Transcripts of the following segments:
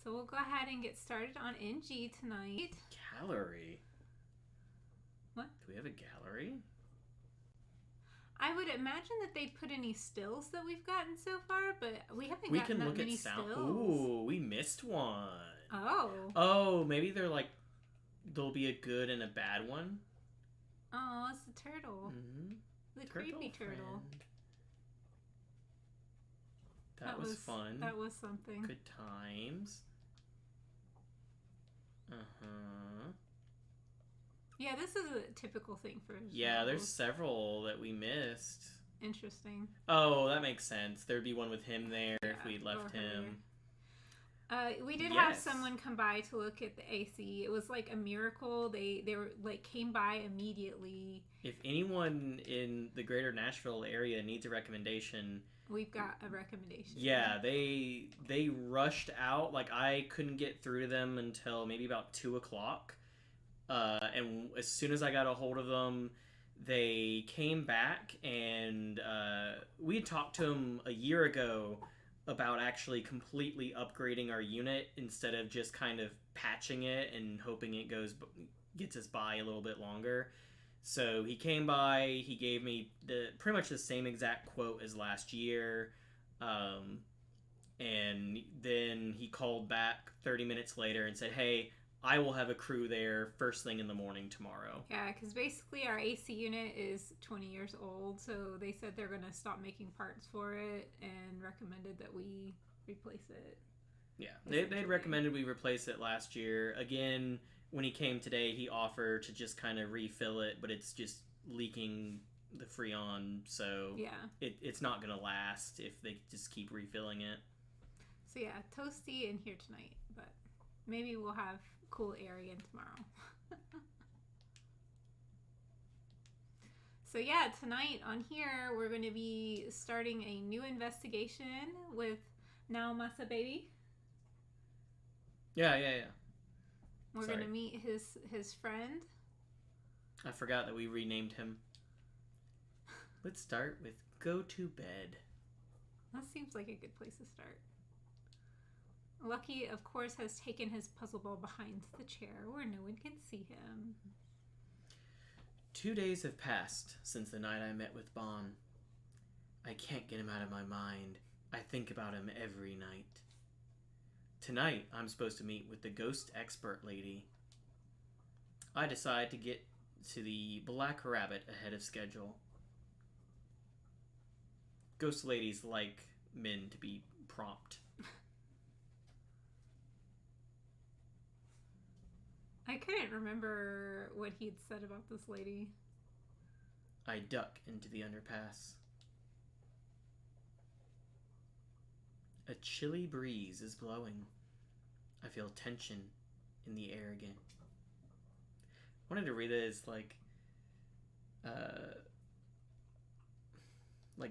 So we'll go ahead and get started on NG tonight. Gallery? What? Do we have a gallery? I would imagine that they put any stills that we've gotten so far, but we haven't We gotten can that look many at sound. stills. Ooh, we missed one. Oh. Oh, maybe they're like, there'll be a good and a bad one. Oh, it's a turtle. Mm-hmm. The creepy turtle. Friend. That was fun. That was something. Good times. Uh-huh. Yeah, this is a typical thing for Yeah, there's several that we missed. Interesting. Oh, that makes sense. There'd be one with him there if we'd left him. We did have someone come by to look at the AC. It was like a miracle. They were like came by immediately. If anyone in the greater Nashville area needs a recommendation, we've got a recommendation. Yeah, they rushed out. Like, I couldn't get through to them until maybe about 2:00. And as soon as I got a hold of them, they came back, and we had talked to them a year ago about actually completely upgrading our unit instead of just kind of patching it and hoping it gets us by a little bit longer. So he came by, he gave me pretty much the same exact quote as last year, and then he called back 30 minutes later and said, hey, I will have a crew there first thing in the morning tomorrow. Yeah, because basically our AC unit is 20 years old, so they said they're going to stop making parts for it and recommended that we replace it. Yeah, they'd recommended we replace it last year. Again, when he came today, he offered to just kind of refill it, but it's just leaking the Freon, so yeah, it's not going to last if they just keep refilling it. So yeah, toasty in here tonight, but maybe we'll have cool air again tomorrow. So yeah, tonight on here, we're going to be starting a new investigation with Now Masa Baby. Yeah. We're going to meet his friend. I forgot that we renamed him. Let's start with Go to Bed. That seems like a good place to start. Lucky, of course, has taken his puzzle ball behind the chair where no one can see him. 2 days have passed since the night I met with Bon. I can't get him out of my mind. I think about him every night. Tonight, I'm supposed to meet with the ghost expert lady. I decide to get to the Black Rabbit ahead of schedule. Ghost ladies like men to be prompt. I couldn't remember what he'd said about this lady. I duck into the underpass. A chilly breeze is blowing. I feel tension in the air again. I wanted to read it as like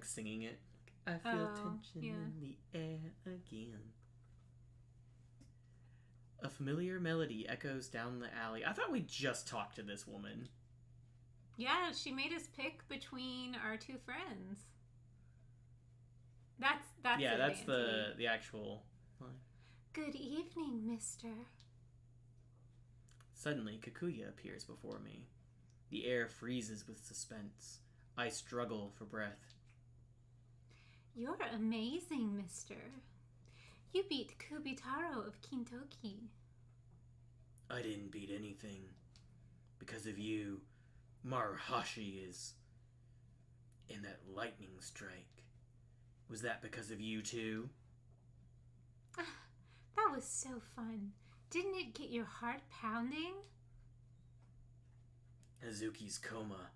singing it. I feel tension in the air again. A familiar melody echoes down the alley. I thought we just talked to this woman. Yeah, she made us pick between our two friends. That's the actual line. Good evening, mister. Suddenly, Kikuya appears before me. The air freezes with suspense. I struggle for breath. You're amazing, mister. You beat Kubitaro of Kintoki. I didn't beat anything. Because of you, Maruhashi is in that lightning strike. Was that because of you too? That was so fun. Didn't it get your heart pounding? Hazuki's coma.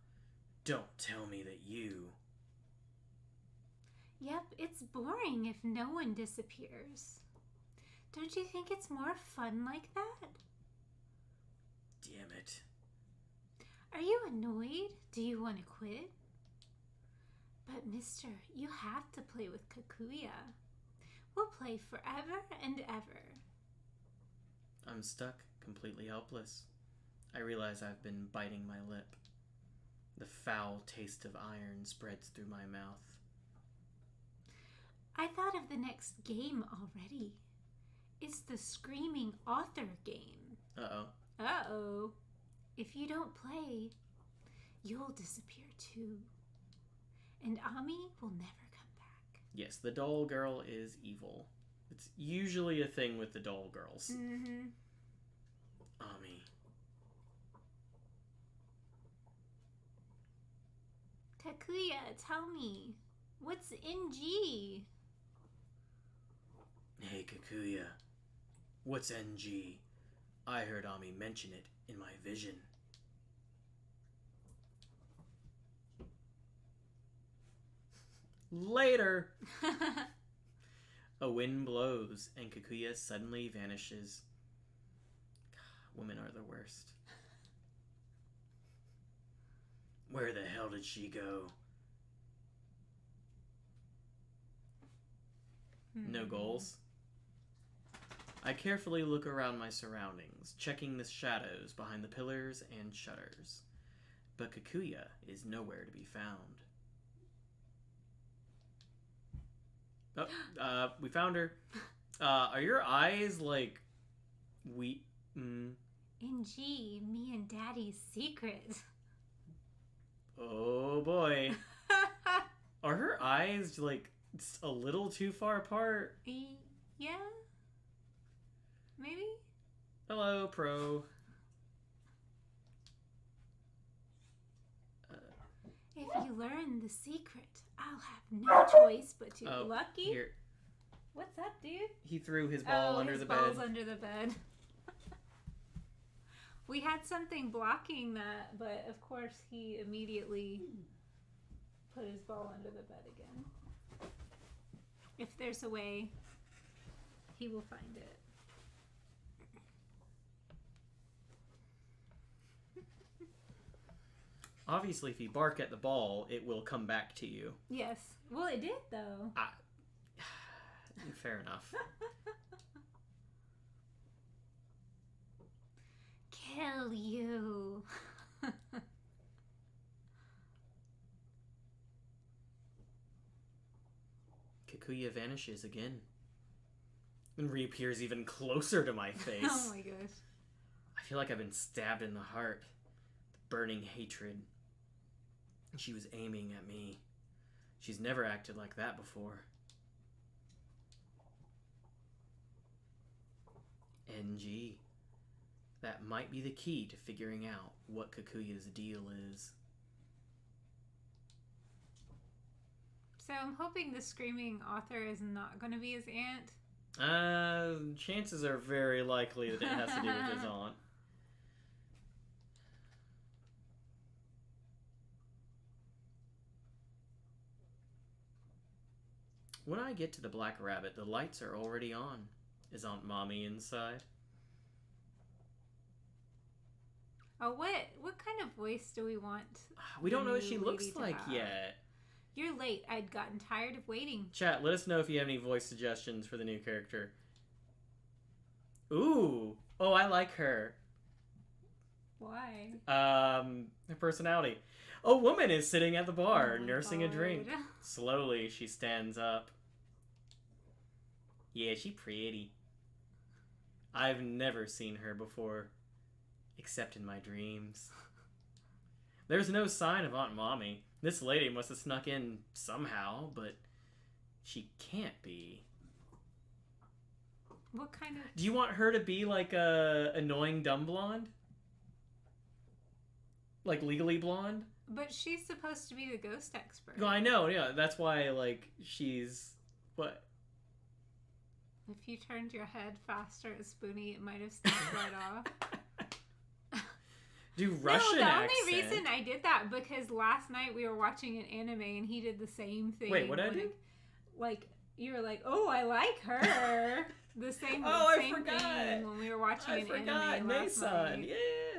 Don't tell me that you... Yep, it's boring if no one disappears. Don't you think it's more fun like that? Damn it. Are you annoyed? Do you want to quit? But mister, you have to play with Kikuya. We'll play forever and ever. I'm stuck, completely helpless. I realize I've been biting my lip. The foul taste of iron spreads through my mouth. I thought of the next game already. It's the Screaming Author game. Uh-oh. Uh-oh. If you don't play, you'll disappear too. And Ami will never come back. Yes, the doll girl is evil. It's usually a thing with the doll girls. Mm-hmm. Ami. Takuya, tell me, what's NG? Hey, Kakuya. What's NG? I heard Ami mention it in my vision. Later! A wind blows, and Kakuya suddenly vanishes. Women are the worst. Where the hell did she go? No goals? I carefully look around my surroundings, checking the shadows behind the pillars and shutters. But Kakuya is nowhere to be found. Oh, we found her. Are your eyes like NG, me and Daddy's secret. Oh boy. Are her eyes like a little too far apart? Yeah? Maybe? Hello, Pro. If you learn the secret, I'll have no choice but to. Lucky? Here. What's up, dude? He threw his ball under the bed. His ball's under the bed. We had something blocking that, but of course he immediately put his ball under the bed again. If there's a way, he will find it. Obviously, if you bark at the ball, it will come back to you. Yes. Well, it did, though. Fair enough. Kill you. Kakuya vanishes again. And reappears even closer to my face. Oh my gosh. I feel like I've been stabbed in the heart. The burning hatred. She was aiming at me. She's never acted like that before. NG. That might be the key to figuring out what Kakuya's deal is. So I'm hoping the Screaming Author is not going to be his aunt. Chances are very likely that it has to do with his aunt. When I get to the Black Rabbit, the lights are already on. Is Aunt Mommy inside? Oh, what kind of voice do we want? We don't know what she new looks lady to like have? yet. You're late. I'd gotten tired of waiting. Chat, let us know if you have any voice suggestions for the new character. Ooh. Oh, I like her. Why? Her personality. A woman is sitting at the bar, Oh my nursing a drink. God. Slowly, she stands up. Yeah, she pretty. I've never seen her before, except in my dreams. There's no sign of Aunt Mommy. This lady must have snuck in somehow, but she can't be. What kind of... Do you want her to be like a annoying dumb blonde? Like Legally Blonde? But she's supposed to be the ghost expert. No, I know, yeah. That's why, like, she's... What? If you turned your head faster at Spoonie, it might have snapped right off. Do Russian No, the accent. only reason I did that because last night we were watching an anime and he did the same thing. Wait, what did I do? Like, you were like, oh, I like her. The same, Oh, same I forgot. thing when we were watching an anime last Nason. night.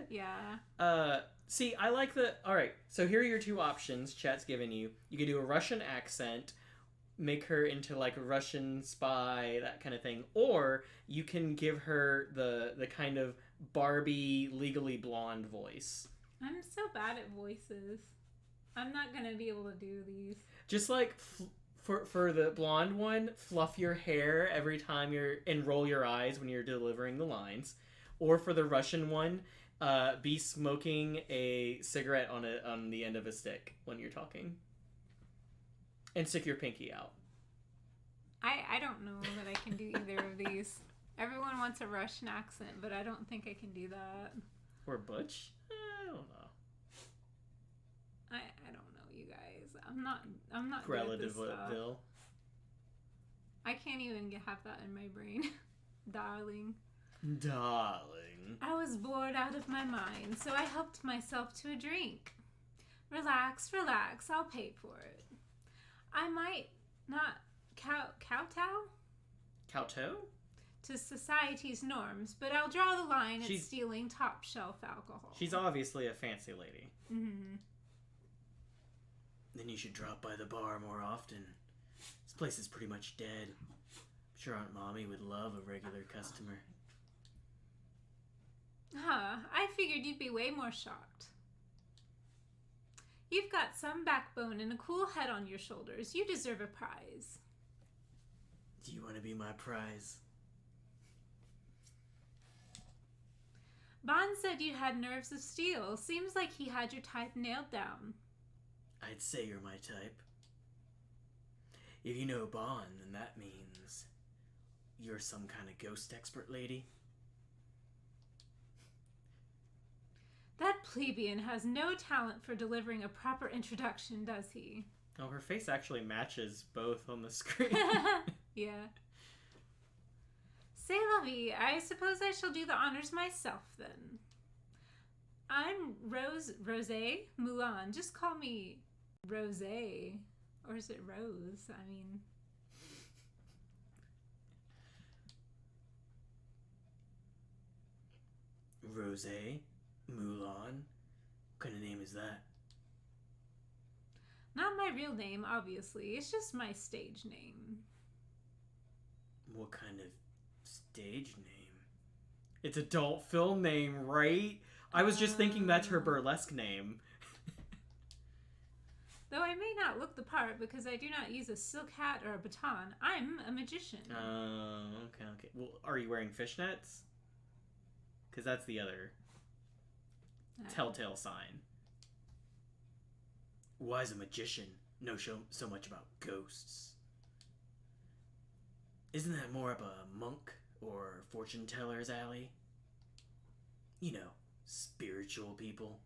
Yeah. See, I like the... Alright, so here are your two options chat's given you. You can do a Russian accent, make her into, like, a Russian spy, that kind of thing. Or you can give her the kind of Barbie, Legally Blonde voice. I'm so bad at voices. I'm not going to be able to do these. Just, like, For the blonde one, fluff your hair every time and roll your eyes when you're delivering the lines. Or for the Russian one, be smoking a cigarette on the end of a stick when you're talking. And stick your pinky out. I don't know that I can do either of these. Everyone wants a Russian accent, but I don't think I can do that. Or Butch? I don't know. I don't know, you guys. I'm not good at this stuff. Relativeville. I can't even have that in my brain. Darling. Darling. I was bored out of my mind, so I helped myself to a drink. Relax, relax, I'll pay for it. I might not kowtow to society's norms, but I'll draw the line at stealing top shelf alcohol. She's obviously a fancy lady. Mm-hmm. Then you should drop by the bar more often. This place is pretty much dead. I'm sure Aunt Mommy would love a regular customer. Huh, I figured you'd be way more shocked. You've got some backbone and a cool head on your shoulders. You deserve a prize. Do you want to be my prize? Bond said you had nerves of steel. Seems like he had your type nailed down. I'd say you're my type. If you know Bond, then that means you're some kind of ghost expert lady. That plebeian has no talent for delivering a proper introduction, does he? Oh, her face actually matches both on the screen. Yeah. C'est la vie. I suppose I shall do the honors myself, then. I'm Rosé Mulan. Just call me Rosé. Or is it Rose? I mean... Rosé? Mulan? What kind of name is that? Not my real name, obviously. It's just my stage name. What kind of stage name? It's adult film name, right? I was just thinking that's her burlesque name. Though I may not look the part because I do not use a silk hat or a baton, I'm a magician. Okay. Well, are you wearing fishnets? Because that's the other telltale sign. Why's a magician know so much about ghosts? Isn't that more up a monk or fortune teller's alley? You know, spiritual people.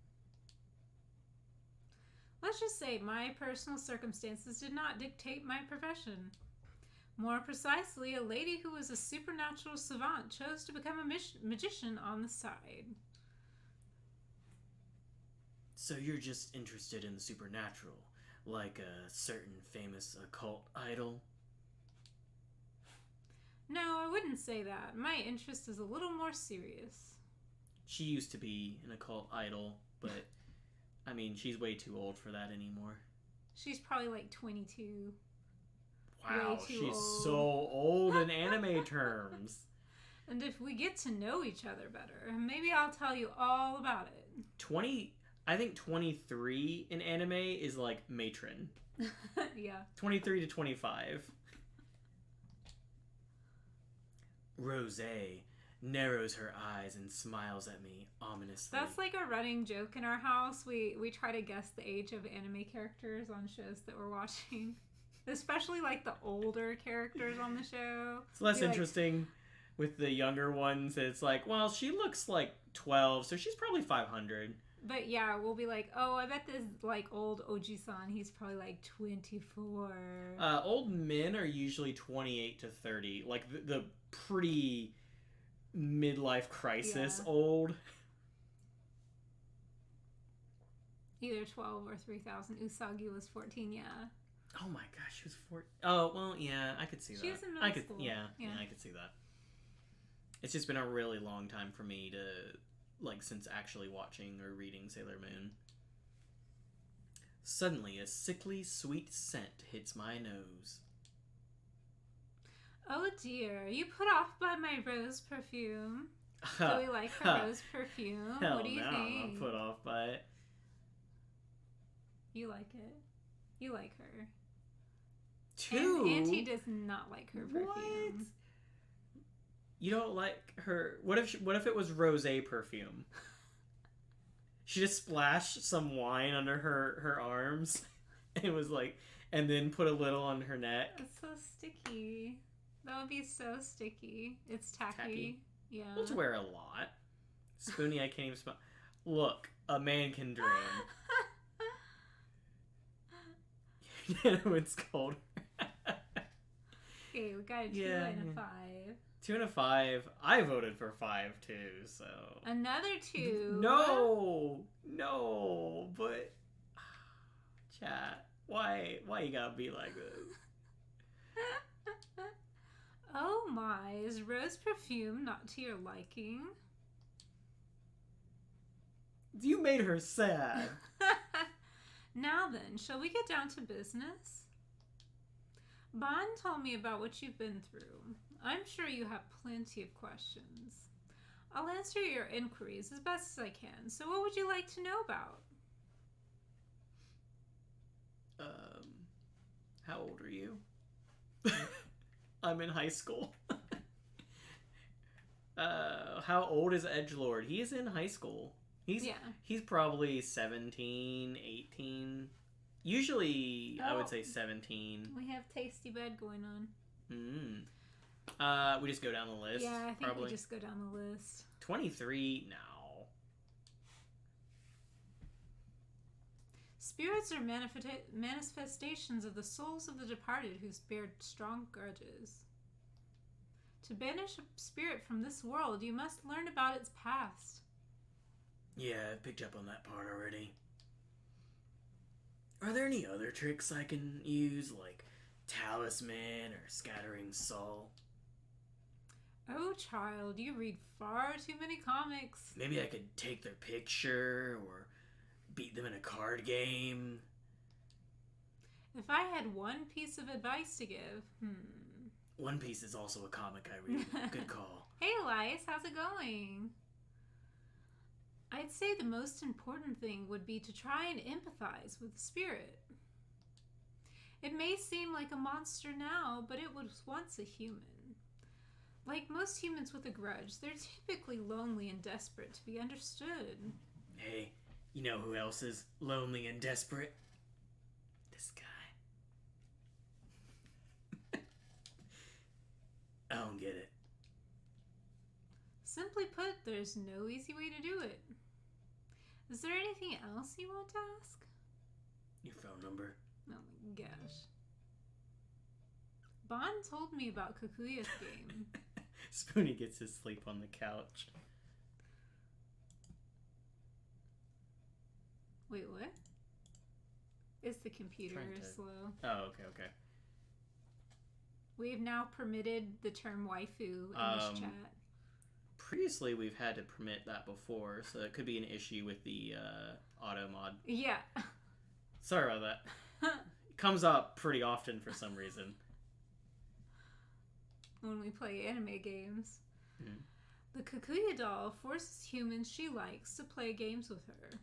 Let's just say my personal circumstances did not dictate my profession. More precisely, a lady who was a supernatural savant chose to become a magician on the side. So you're just interested in the supernatural, like a certain famous occult idol? No, I wouldn't say that. My interest is a little more serious. She used to be an occult idol, but, I mean, she's way too old for that anymore. She's probably like 22. Wow, she's old. So old in anime terms. And if we get to know each other better, maybe I'll tell you all about it. I think 23 in anime is like matron. Yeah. 23 to 25. Rosé narrows her eyes and smiles at me ominously. That's like a running joke in our house. We try to guess the age of anime characters on shows that we're watching. Especially like the older characters on the show. It's less interesting with the younger ones. It's like, well, she looks like 12, so she's probably 500. But yeah, we'll be like, oh, I bet this like old Oji-san, he's probably like 24. Old men are usually 28 to 30. Like the pretty midlife crisis old. Either 12 or 3000. Usagi was 14, yeah. Oh my gosh, she was 14. Oh, well, yeah, I could see that. She was in middle school. Yeah, I could see that. It's just been a really long time for me to, like, since actually watching or reading Sailor Moon. Suddenly, a sickly, sweet scent hits my nose. Oh dear, you put off by my rose perfume. Do we like her rose perfume? Hell what do you no, think? I'm not put off by it. You like it. You like her. 2? And Auntie does not like her perfume. What? You don't like her... What if it was rosé perfume? She just splashed some wine under her arms and was like... And then put a little on her neck. It's so sticky. That would be so sticky. It's tacky. Yeah. We'll just wear a lot. Spoonie, I can't even smell. Look, a man can dream. You know it's cold. Okay, we got a 2 and a 5. 2 and a 5. I voted for 5 too, so. Another 2. No, but chat. Why you gotta be like this? Oh my, is rose perfume not to your liking? You made her sad. Now then, shall we get down to business? Bon told me about what you've been through. I'm sure you have plenty of questions. I'll answer your inquiries as best as I can. So what would you like to know about? How old are you? I'm in high school. How old is Edgelord? He is in high school. He's probably 17, 18. Usually, I would say 17. We have Tasty Bed going on. We just go down the list. Yeah, I think probably. we just go down the list. 23? No. Spirits are manifestations of the souls of the departed who's bared strong grudges. To banish a spirit from this world, you must learn about its past. Yeah, I picked up on that part already. Are there any other tricks I can use, like talisman or scattering soul? Oh, child, you read far too many comics. Maybe I could take their picture or beat them in a card game. If I had one piece of advice to give, One Piece is also a comic I read. Good call. Hey, Elias, how's it going? I'd say the most important thing would be to try and empathize with the spirit. It may seem like a monster now, but it was once a human. Like most humans with a grudge, they're typically lonely and desperate to be understood. Hey, you know who else is lonely and desperate? This guy. I don't get it. Simply put, there's no easy way to do it. Is there anything else you want to ask? Your phone number? Oh my gosh. Bon told me about Kakuya's game. Spoonie gets his sleep on the couch. Wait, what? It's the computer is slow. Oh, okay. We've now permitted the term waifu in this chat. Previously, we've had to permit that before, so it could be an issue with the auto mod. Yeah. Sorry about that. It comes up pretty often for some reason. When we play anime games. Mm. The Kakuya doll forces humans she likes to play games with her.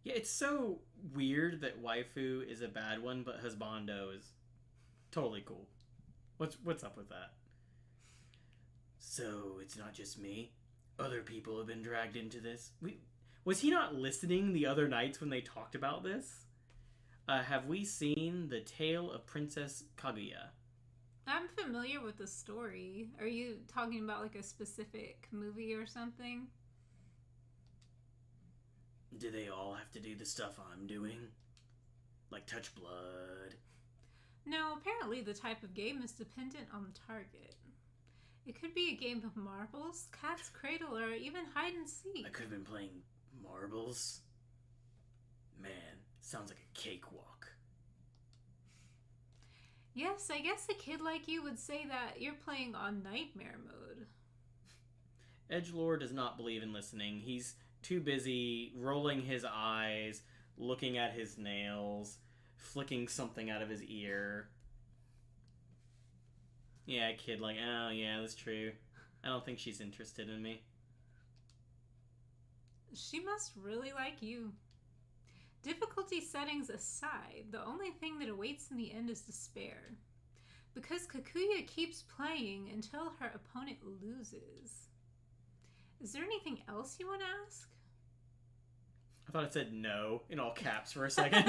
Yeah, it's so weird that waifu is a bad one, but husbando is totally cool. What's up with that? So, it's not just me? Other people have been dragged into this? Was he not listening the other nights when they talked about this? Have we seen The Tale of Princess Kaguya? I'm familiar with the story. Are you talking about like a specific movie or something? Do they all have to do the stuff I'm doing? Like touch blood? No, apparently the type of game is dependent on the target. It could be a game of marbles, cat's cradle, or even hide and seek. I could have been playing marbles. Man, sounds like a cakewalk. Yes, I guess a kid like you would say that you're playing on nightmare mode. Edgelord does not believe in listening. He's too busy rolling his eyes, looking at his nails, flicking something out of his ear. Yeah, kid, like, oh yeah, that's true. I don't think she's interested in me. She must really like you. Difficulty settings aside, the only thing that awaits in the end is despair. Because Kakuya keeps playing until her opponent loses. Is there anything else you want to ask? I thought it said no in all caps for a second.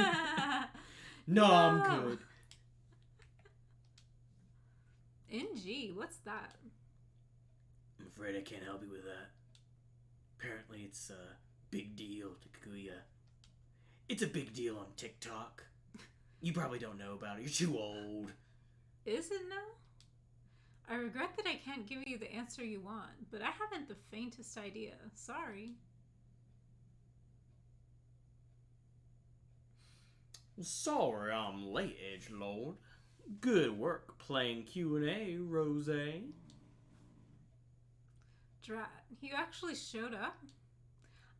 No, I'm good. NG, what's that? I'm afraid I can't help you with that. Apparently it's a big deal to Kakuya. It's a big deal on TikTok. You probably don't know about it. You're too old. Is it now? I regret that I can't give you the answer you want, but I haven't the faintest idea. Sorry. Sorry I'm late, Edgelord. Good work playing Q&A, Rose. Drat, you actually showed up?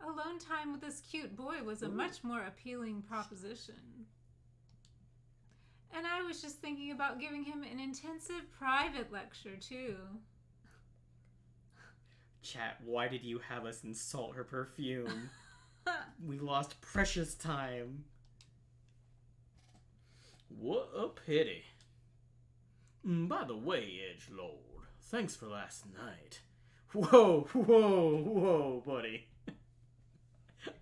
Alone time with this cute boy was a much more appealing proposition. And I was just thinking about giving him an intensive private lecture, too. Chat, why did you have us insult her perfume? We lost precious time. What a pity. By the way, Edgelord, thanks for last night. Whoa, buddy.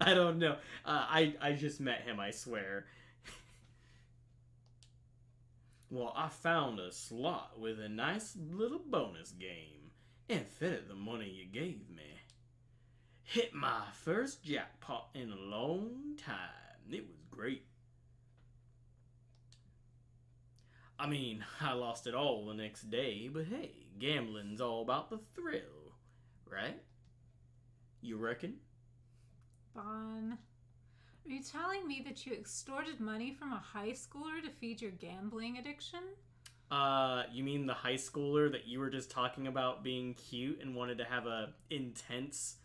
I don't know. I just met him, I swear. Well, I found a slot with a nice little bonus game and fitted the money you gave me. Hit my first jackpot in a long time. It was great. I mean, I lost it all the next day, but hey, gambling's all about the thrill, right? You reckon? Bon, are you telling me that you extorted money from a high schooler to feed your gambling addiction? You mean the high schooler that you were just talking about being cute and wanted to have a intense,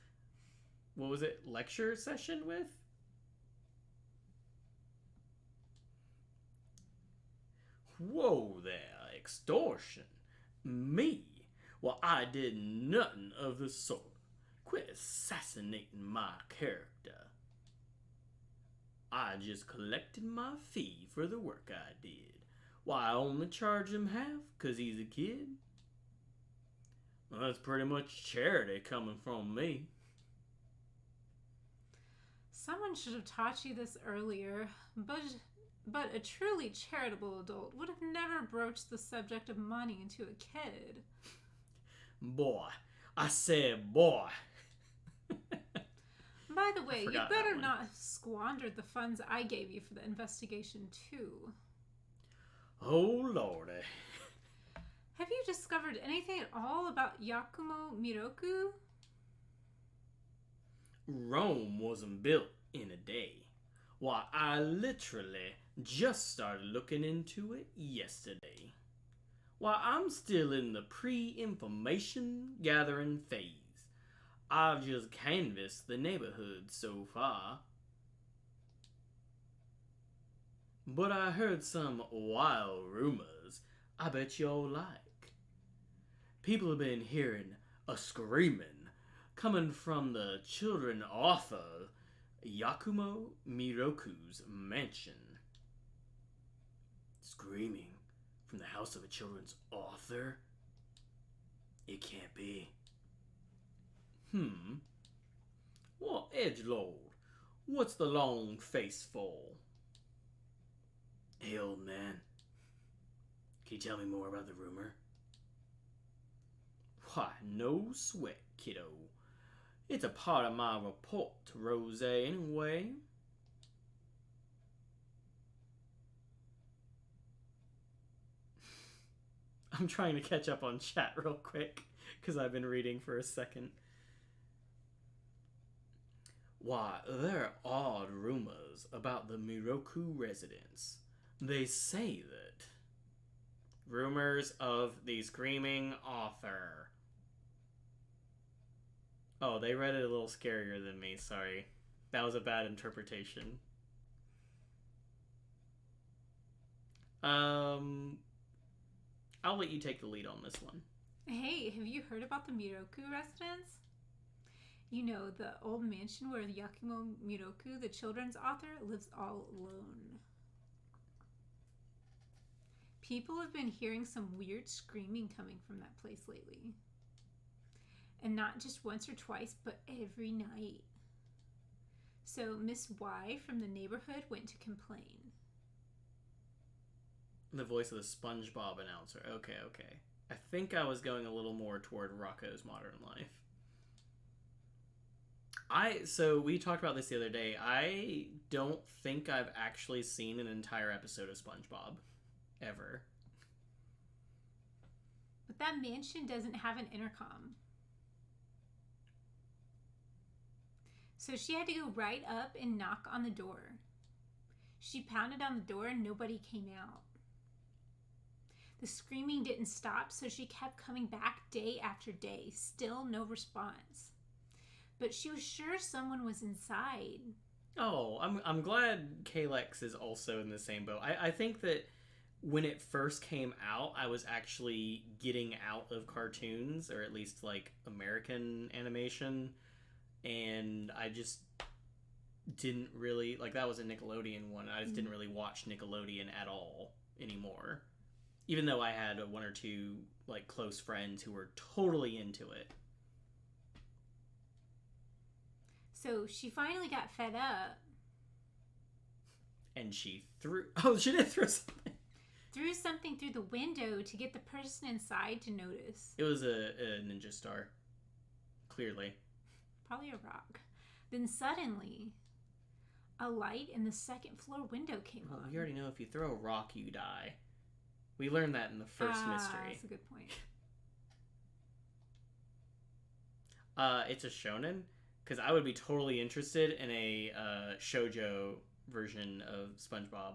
what was it, lecture session with? Whoa there, extortion. Me? Well, I did nothing of the sort. Quit assassinating my character. I just collected my fee for the work I did. Why, I only charge him half, 'cause he's a kid. Well, that's pretty much charity coming from me. Someone should have taught you this earlier, but a truly charitable adult would have never broached the subject of money to a kid. Boy. I said boy. By the way, you forgot better that one. not have squandered the funds I gave you for the investigation, too. Oh, lordy. Have you discovered anything at all about Yakumo Miroku? Rome wasn't built in a day. Why, I literally just started looking into it yesterday. Why, I'm still in the pre-information gathering phase. I've just canvassed the neighborhood so far. But I heard some wild rumors I bet you'll like. People have been hearing a screaming coming from the children author Yakumo Miroku's mansion. Screaming from the house of a children's author? It can't be. Well, Edgelord, what's the long face for? Hey, old man, can you tell me more about the rumor? Why, no sweat, kiddo. It's a part of my report to Rose anyway. I'm trying to catch up on chat real quick, because I've been reading for a second. Why, there are odd rumors about the Miroku residence. They say that... Rumors of the screaming author. Oh, they read it a little scarier than me, sorry. That was a bad interpretation. I'll let you take the lead on this one. Hey, have you heard about the Miroku residence? You know, the old mansion where Yakumo Miroku, the children's author, lives all alone. People have been hearing some weird screaming coming from that place lately. And not just once or twice, but every night. So Miss Y from the neighborhood went to complain. The voice of the SpongeBob announcer. Okay. I think I was going a little more toward Rocco's Modern Life. So we talked about this the other day. I don't think I've actually seen an entire episode of SpongeBob. Ever. But that mansion doesn't have an intercom. So she had to go right up and knock on the door. She pounded on the door and nobody came out. The screaming didn't stop, so she kept coming back day after day. Still no response. But she was sure someone was inside. Oh, I'm glad Kalex is also in the same boat. I think that when it first came out, I was actually getting out of cartoons, or at least like American animation, and I just didn't really like, that was a Nickelodeon one. I just didn't really watch Nickelodeon at all anymore, even though I had one or two like close friends who were totally into it. So she finally got fed up. And she threw... Oh, she did throw something. Threw something through the window to get the person inside to notice. It was a ninja star. Clearly. Probably a rock. Then suddenly, a light in the second floor window came on. We already know if you throw a rock, you die. We learned that in the first mystery. That's a good point. It's a shonen, because I would be totally interested in a shoujo version of SpongeBob.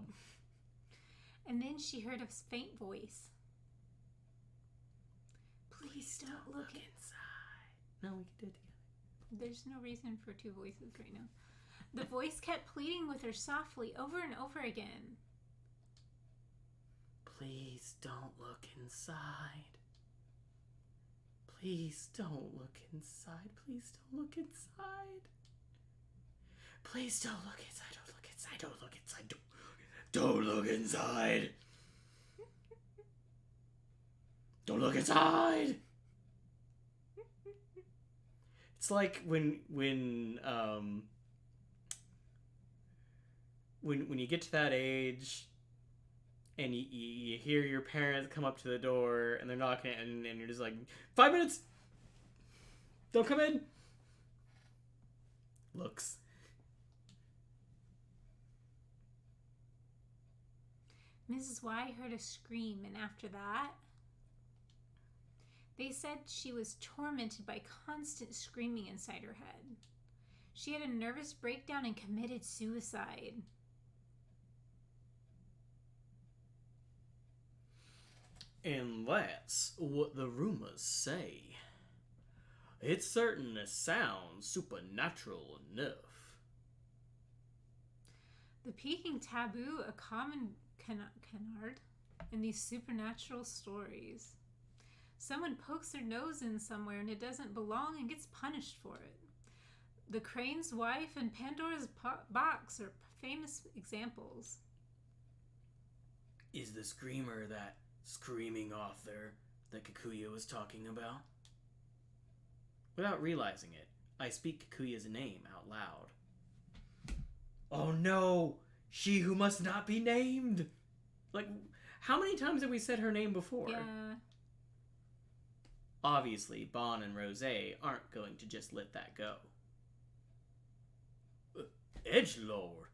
And then she heard a faint voice. Please don't look inside. No, we can do it together. There's no reason for two voices right now. The voice kept pleading with her softly over and over again. Please don't look inside. Please don't look inside. Please don't look inside. Please don't look inside. Don't look inside. Don't look inside. Don't look inside. Don't look inside. It's like when you get to that age and you hear your parents come up to the door and they're knocking and you're just like, 5 minutes, don't come in. Looks. Mrs. Y heard a scream, and after that, they said she was tormented by constant screaming inside her head. She had a nervous breakdown and committed suicide. And that's what the rumors say. It certainly sounds supernatural enough. The peaking taboo, a common canard in these supernatural stories. Someone pokes their nose in somewhere and it doesn't belong and gets punished for it. The Crane's Wife and Pandora's Box are famous examples. Is the screamer that screaming author that Kikuya was talking about? Without realizing it, I speak Kikuya's name out loud. Oh no! She who must not be named! Like, how many times have we said her name before? Yeah. Obviously, Bon and Rose aren't going to just let that go. Edgelord,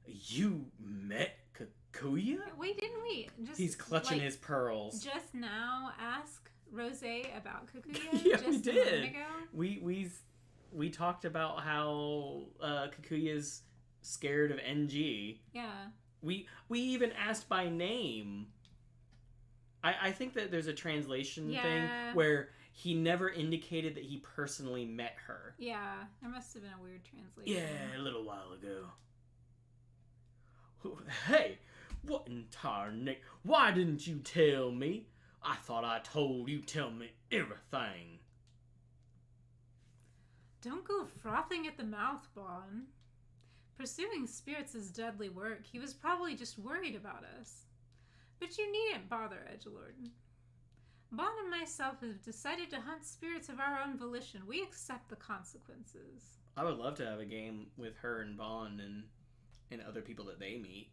you met Kikuya? Wait, didn't we? He's clutching his pearls. Just now ask Rose about Kikuya? Yeah, just we did. A minute ago? We talked about how Kikuya's scared of NG. Yeah. We even asked by name. I think that there's a translation thing where he never indicated that he personally met her. Yeah, there must have been a weird translation. Yeah, a little while ago. Hey, what in tarnation? Why didn't you tell me? I thought I told you tell me everything. Don't go frothing at the mouth, Bon. Pursuing spirits is deadly work. He was probably just worried about us. But you needn't bother, Edgelord. Bon and myself have decided to hunt spirits of our own volition. We accept the consequences. I would love to have a game with her and Bond and other people that they meet.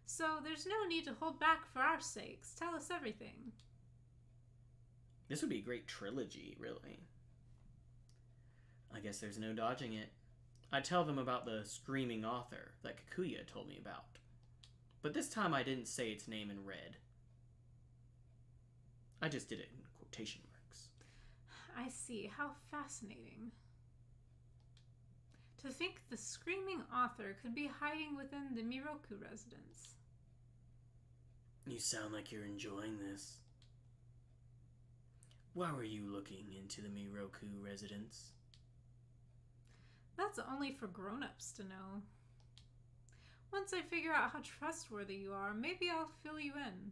So there's no need to hold back for our sakes. Tell us everything. This would be a great trilogy, really. I guess there's no dodging it. I tell them about the screaming author that Kikuya told me about. But this time I didn't say its name in red. I just did it in quotation marks. I see. How fascinating. To think the screaming author could be hiding within the Miroku residence. You sound like you're enjoying this. Why were you looking into the Miroku residence? That's only for grown-ups to know. Once I figure out how trustworthy you are, maybe I'll fill you in.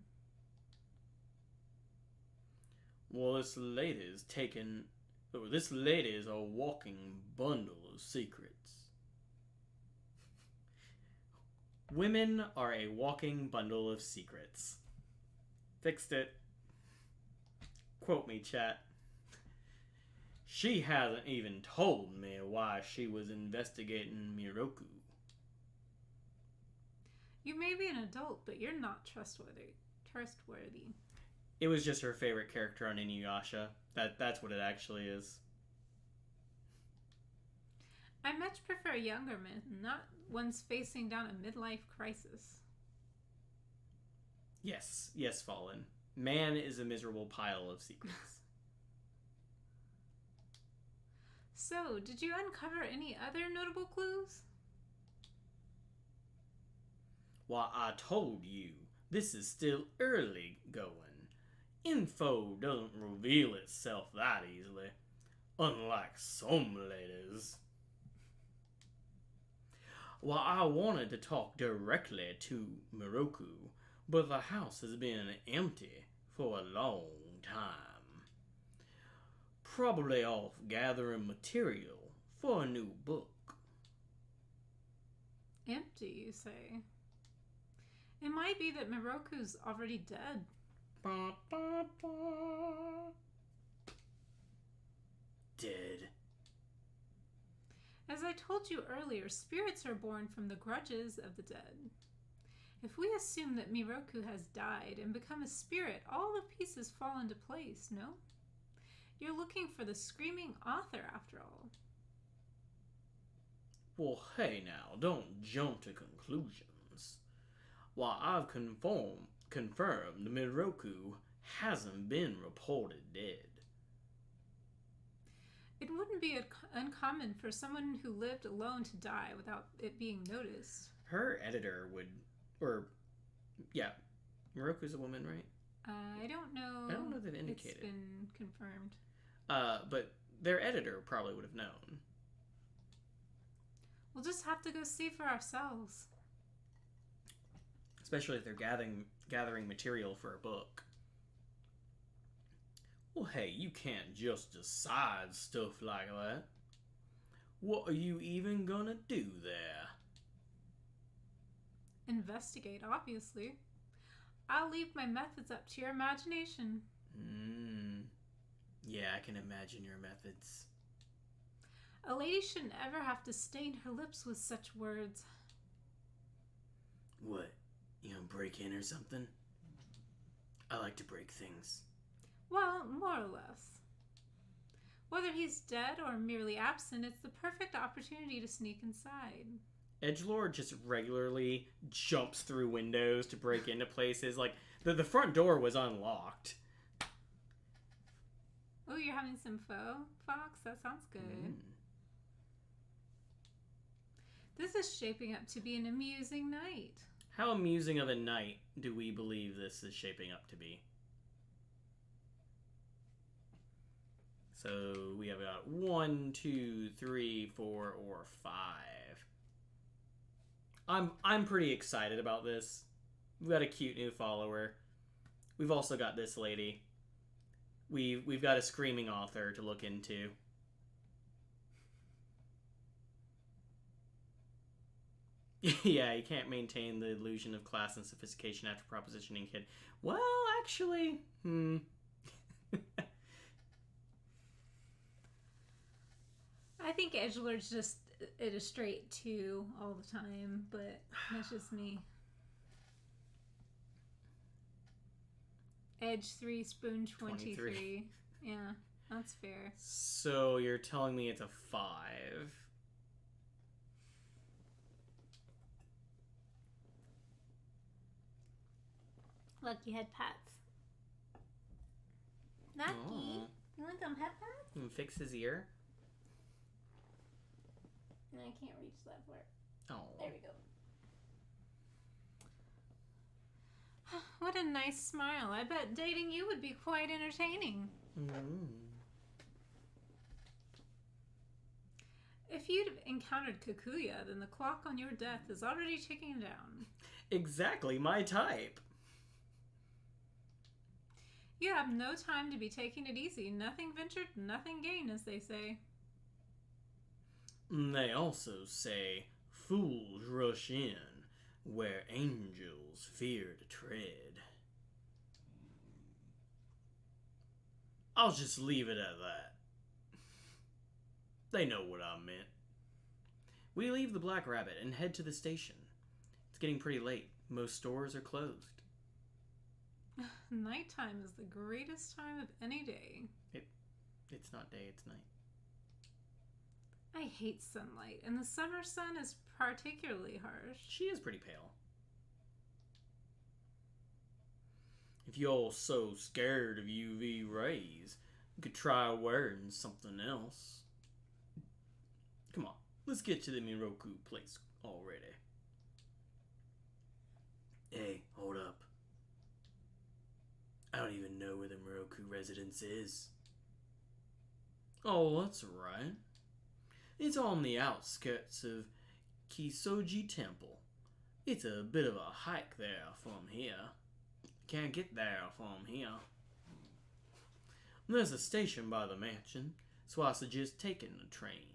Well, this lady's a walking bundle of secrets. Women are a walking bundle of secrets. Fixed it. Quote me, chat. She hasn't even told me why she was investigating Miroku. You may be an adult, but you're not trustworthy. It was just her favorite character on Inuyasha. That's what it actually is. I much prefer younger men, not ones facing down a midlife crisis. Yes, Fallen. Man is a miserable pile of secrets. So, did you uncover any other notable clues? Why, I told you, this is still early going. Info doesn't reveal itself that easily, unlike some ladies. Well, I wanted to talk directly to Miroku, but the house has been empty for a long time. Probably off gathering material for a new book. Empty, you say? It might be that Miroku's already dead. Dead. As I told you earlier, spirits are born from the grudges of the dead. If we assume that Miroku has died and become a spirit, all the pieces fall into place, no? You're looking for the screaming author, after all. Well, hey now, don't jump to conclusions. Why, I've confirmed Miroku hasn't been reported dead. It wouldn't be uncommon for someone who lived alone to die without it being noticed. Her editor would, Miroku's a woman, right? I don't know. I don't know if they've indicated. It's been confirmed. But their editor probably would have known. We'll just have to go see for ourselves. Especially if they're gathering material for a book. Well, hey, you can't just decide stuff like that. What are you even gonna do there? Investigate, obviously. I'll leave my methods up to your imagination. Yeah, I can imagine your methods. A lady shouldn't ever have to stain her lips with such words. What? You gonna break in or something? I like to break things. Well, more or less. Whether he's dead or merely absent, it's the perfect opportunity to sneak inside. Edgelord just regularly jumps through windows to break into places. Like, the front door was unlocked. Oh, you're having some Fox? That sounds good. This is shaping up to be an amusing night. How amusing of a night do we believe this is shaping up to be? So we have got 1, 2, 3, 4, or 5. I'm pretty excited about this. We've got a cute new follower. We've also got this lady. We've got a screaming author to look into. Yeah, you can't maintain the illusion of class and sophistication after propositioning kid. Well, actually, I think edgelord's just at a straight 2 all the time, but that's just me. Edge 3, spoon 23. Yeah, that's fair. So you're telling me it's a 5. Look, you had pets. Lucky. Oh. You want them pet pets? Can fix his ear? No, I can't reach that far. Oh. There we go. What a nice smile. I bet dating you would be quite entertaining. If you'd encountered Kikuya, then the clock on your death is already ticking down. Exactly my type. You have no time to be taking it easy. Nothing ventured, nothing gained, as they say. They also say, fools rush in where angels fear to tread. I'll just leave it at that. They know what I meant. We leave the Black Rabbit and head to the station. It's getting pretty late. Most stores are closed. Nighttime is the greatest time of any day. It's not day, it's night. I hate sunlight, and the summer sun is particularly harsh. She is pretty pale. If you're so scared of UV rays, you could try wearing something else. Come on, let's get to the Miroku place already. Hey, hold up. I don't even know where the Miroku residence is. Oh, that's right. It's on the outskirts of Kisoji Temple. It's a bit of a hike there from here. Can't get there from here. There's a station by the mansion, so I suggest taking the train.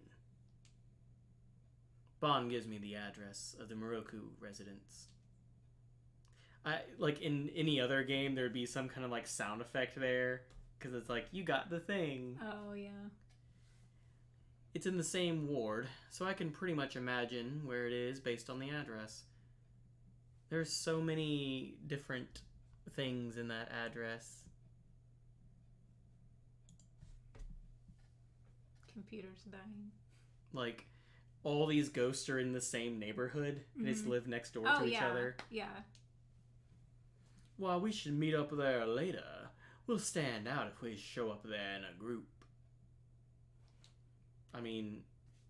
Bond gives me the address of the Miroku residence. Like in any other game, there'd be some kind of like sound effect there, because it's like, you got the thing. Oh, yeah. It's in the same ward, so I can pretty much imagine where it is based on the address. There's so many different things in that address. Computer's dying. Like, all these ghosts are in the same neighborhood. Mm-hmm. They just live next door to each other. Yeah. Well, we should meet up there later. We'll stand out if we show up there in a group. I mean,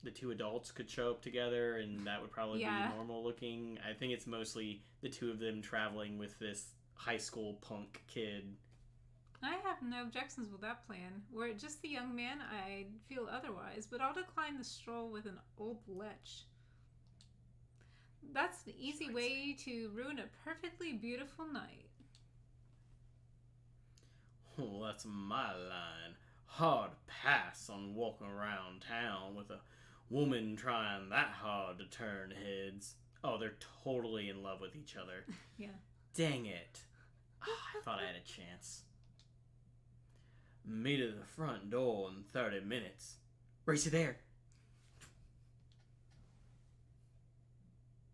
the two adults could show up together, and that would probably be normal looking. I think it's mostly the two of them traveling with this high school punk kid. I have no objections with that plan. Were it just the young man, I'd feel otherwise, but I'll decline the stroll with an old lech. That's an easy way to ruin a perfectly beautiful night. Oh, that's my line. Hard pass on walking around town with a woman trying that hard to turn heads. Oh, they're totally in love with each other. Yeah. Dang it. Oh, I thought I had a chance. Meet at the front door in 30 minutes. Race you there.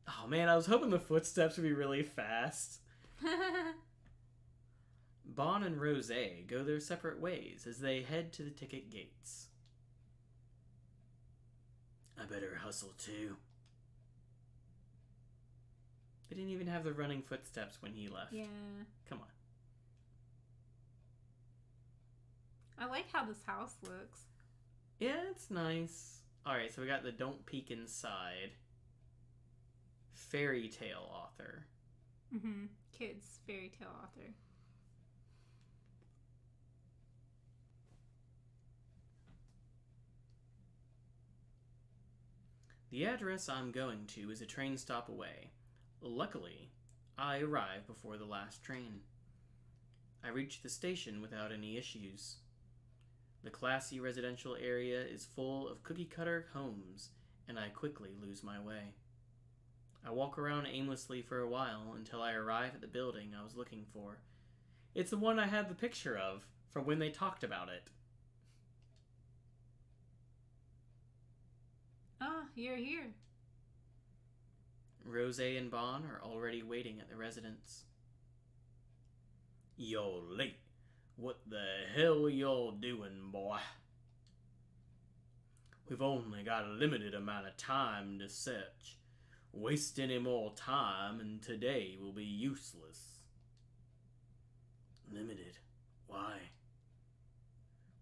Oh man, I was hoping the footsteps would be really fast. Bon and Rose go their separate ways as they head to the ticket gates. I better hustle too. They didn't even have the running footsteps when he left. Yeah. Come on. I like how this house looks. Yeah, it's nice. Alright, so we got the Don't Peek Inside. Fairy tale author. Mm-hmm. Kids fairy tale author. The address I'm going to is a train stop away. Luckily, I arrive before the last train. I reach the station without any issues. The classy residential area is full of cookie-cutter homes, and I quickly lose my way. I walk around aimlessly for a while until I arrive at the building I was looking for. It's the one I had the picture of from when they talked about it. Ah, you're here. Rose and Bon are already waiting at the residence. You're late. What the hell y'all doing, boy? We've only got a limited amount of time to search. Waste any more time and today will be useless. Limited? Why?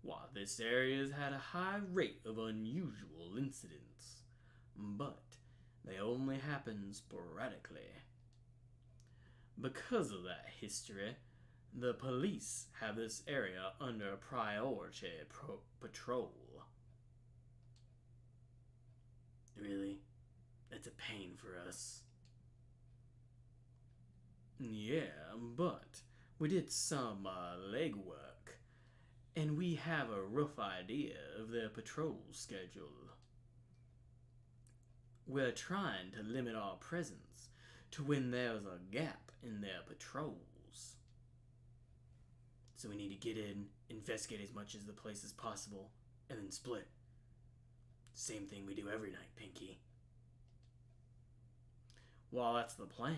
Why, this area's had a high rate of unusual incidents, but they only happen sporadically. Because of that history, the police have this area under priority patrol. Really? That's a pain for us. Yeah, but we did some legwork, and we have a rough idea of their patrol schedule. We're trying to limit our presence to when there's a gap in their patrols. So we need to get in, investigate as much as the place as possible, and then split. Same thing we do every night, Pinky. While that's the plan,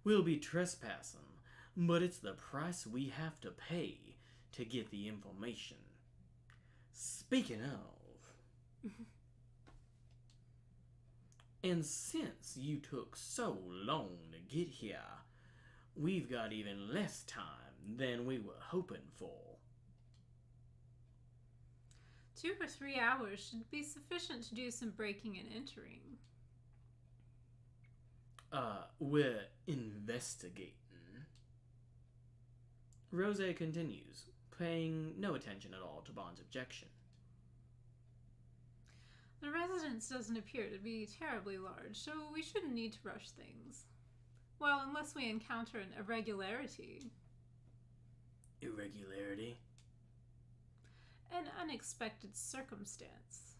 we'll be trespassing, but it's the price we have to pay to get the information. Speaking of... And since you took so long to get here, we've got even less time than we were hoping for. 2 or 3 hours should be sufficient to do some breaking and entering. We're investigating. Rose continues, paying no attention at all to Bond's objection. The residence doesn't appear to be terribly large, so we shouldn't need to rush things. Well, unless we encounter an irregularity. Irregularity? An unexpected circumstance.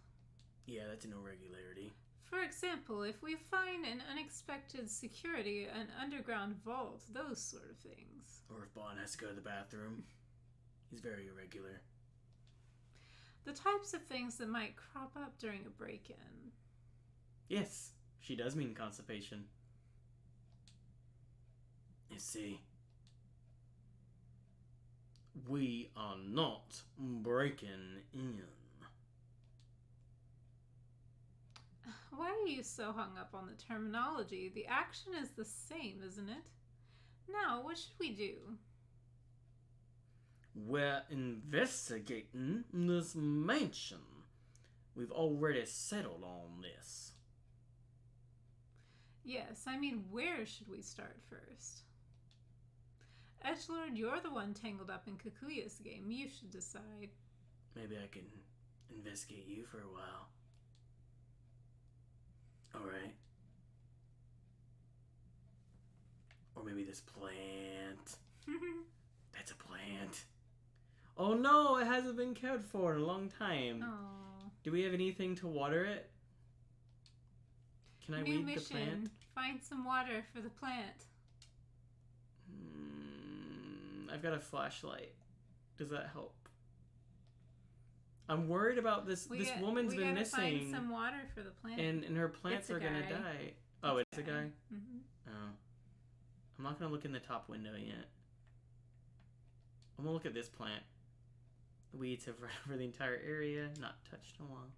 Yeah, that's an irregularity. For example, if we find an unexpected security, an underground vault, those sort of things. Or if Bond has to go to the bathroom. He's very irregular. The types of things that might crop up during a break-in. Yes, she does mean constipation. You see, we are not breaking in. Why are you so hung up on the terminology? The action is the same, isn't it? Now, what should we do? We're investigating this mansion. We've already settled on this. Yes, I mean, where should we start first? Edgelord, you're the one tangled up in Kikuya's game. You should decide. Maybe I can investigate you for a while. Alright. Or maybe this plant. That's a plant. Oh no, it hasn't been cared for in a long time. Oh. Do we have anything to water it? Can I New weed mission. the plant? Find some water for the plant. I've got a flashlight. Does that help? I'm worried about this. This woman's been missing. Find some water for the plant. And her plants are gonna die. Oh, it's a guy? Mm-hmm. Oh. I'm not gonna look in the top window yet. I'm gonna look at this plant. The weeds have run over the entire area, not touched in a while.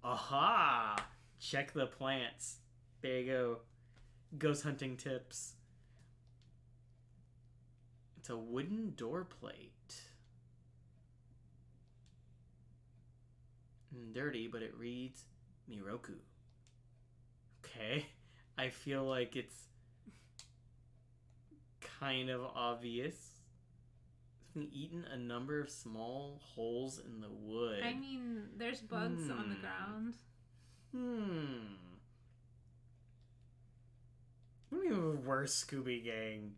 Aha! Check the plants. There you go. Ghost hunting tips. It's a wooden door plate. Dirty, but it reads Miroku. Okay. I feel like it's kind of obvious. It's been eaten a number of small holes in the wood. I mean, there's bugs on the ground. What do you mean the worst Scooby Gang?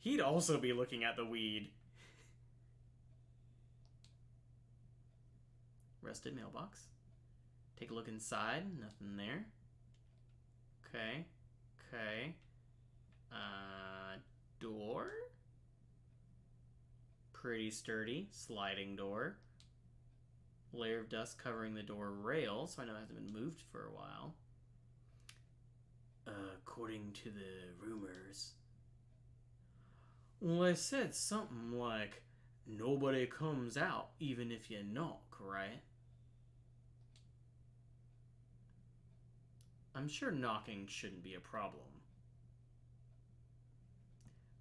He'd also be looking at the weed. Rusted mailbox. Take a look inside. Nothing there. Okay. Okay. Door? Pretty sturdy. Sliding door. Layer of dust covering the door rail, so I know it hasn't been moved for a while. According to the rumors. Well, I said something like, nobody comes out even if you knock, right? I'm sure knocking shouldn't be a problem.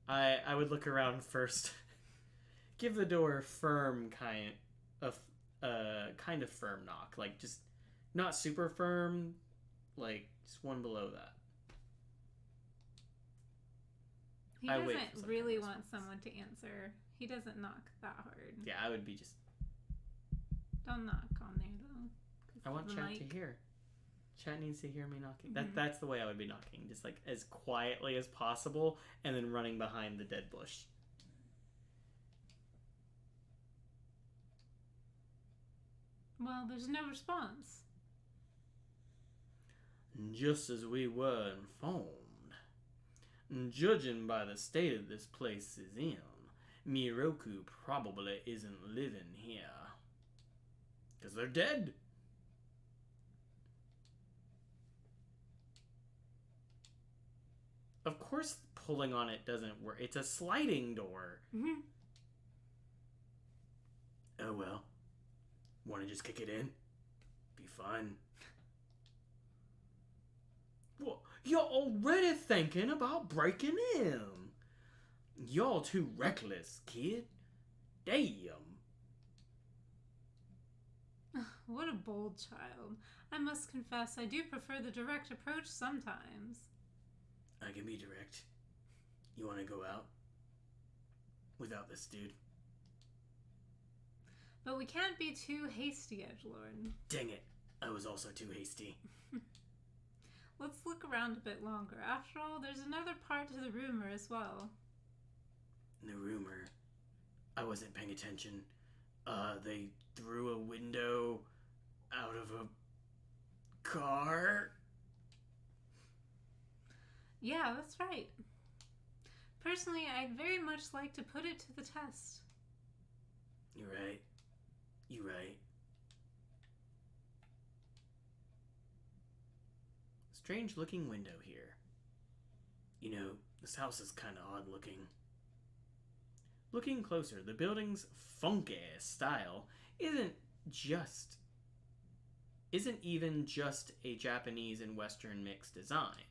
I would look around first. Give the door a firm kind of firm knock. Like, just not super firm, like, just one below that. He doesn't really want someone to answer. He doesn't knock that hard. Yeah, I would be just... Don't knock on there, though. I want chat to hear. Chat needs to hear me knocking. That's the way I would be knocking. Just, like, as quietly as possible, and then running behind the dead bush. Well, there's no response. Just as we were informed. Judging by the state of this place is in, Miroku probably isn't living here. Because they're dead. Of course pulling on it doesn't work. It's a sliding door. Mm-hmm. Oh well. Want to just kick it in? Be fun. Well, you're already thinking about breaking in. You're too reckless, kid. Damn. What a bold child. I must confess, I do prefer the direct approach sometimes. I can be direct. You want to go out? Without this dude? But we can't be too hasty, edgelord. Dang it. I was also too hasty. Let's look around a bit longer. After all, there's another part to the rumor as well. The rumor? I wasn't paying attention. They threw a window out of a car? Yeah, that's right. Personally, I'd very much like to put it to the test. You're right. You're right. Strange looking window here. You know, this house is kind of odd looking. Looking closer, the building's funky style isn't even just a Japanese and Western mixed design.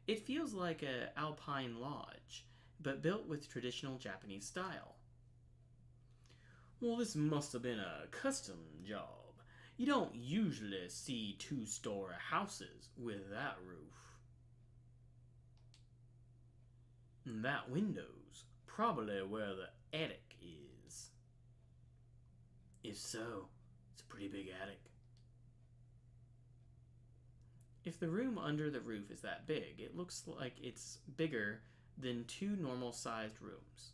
It feels like an alpine lodge, but built with traditional Japanese style. Well, this must have been a custom job. You don't usually see two-story houses with that roof. And that window's probably where the attic is. If so, it's a pretty big attic. If the room under the roof is that big, it looks like it's bigger than two normal-sized rooms.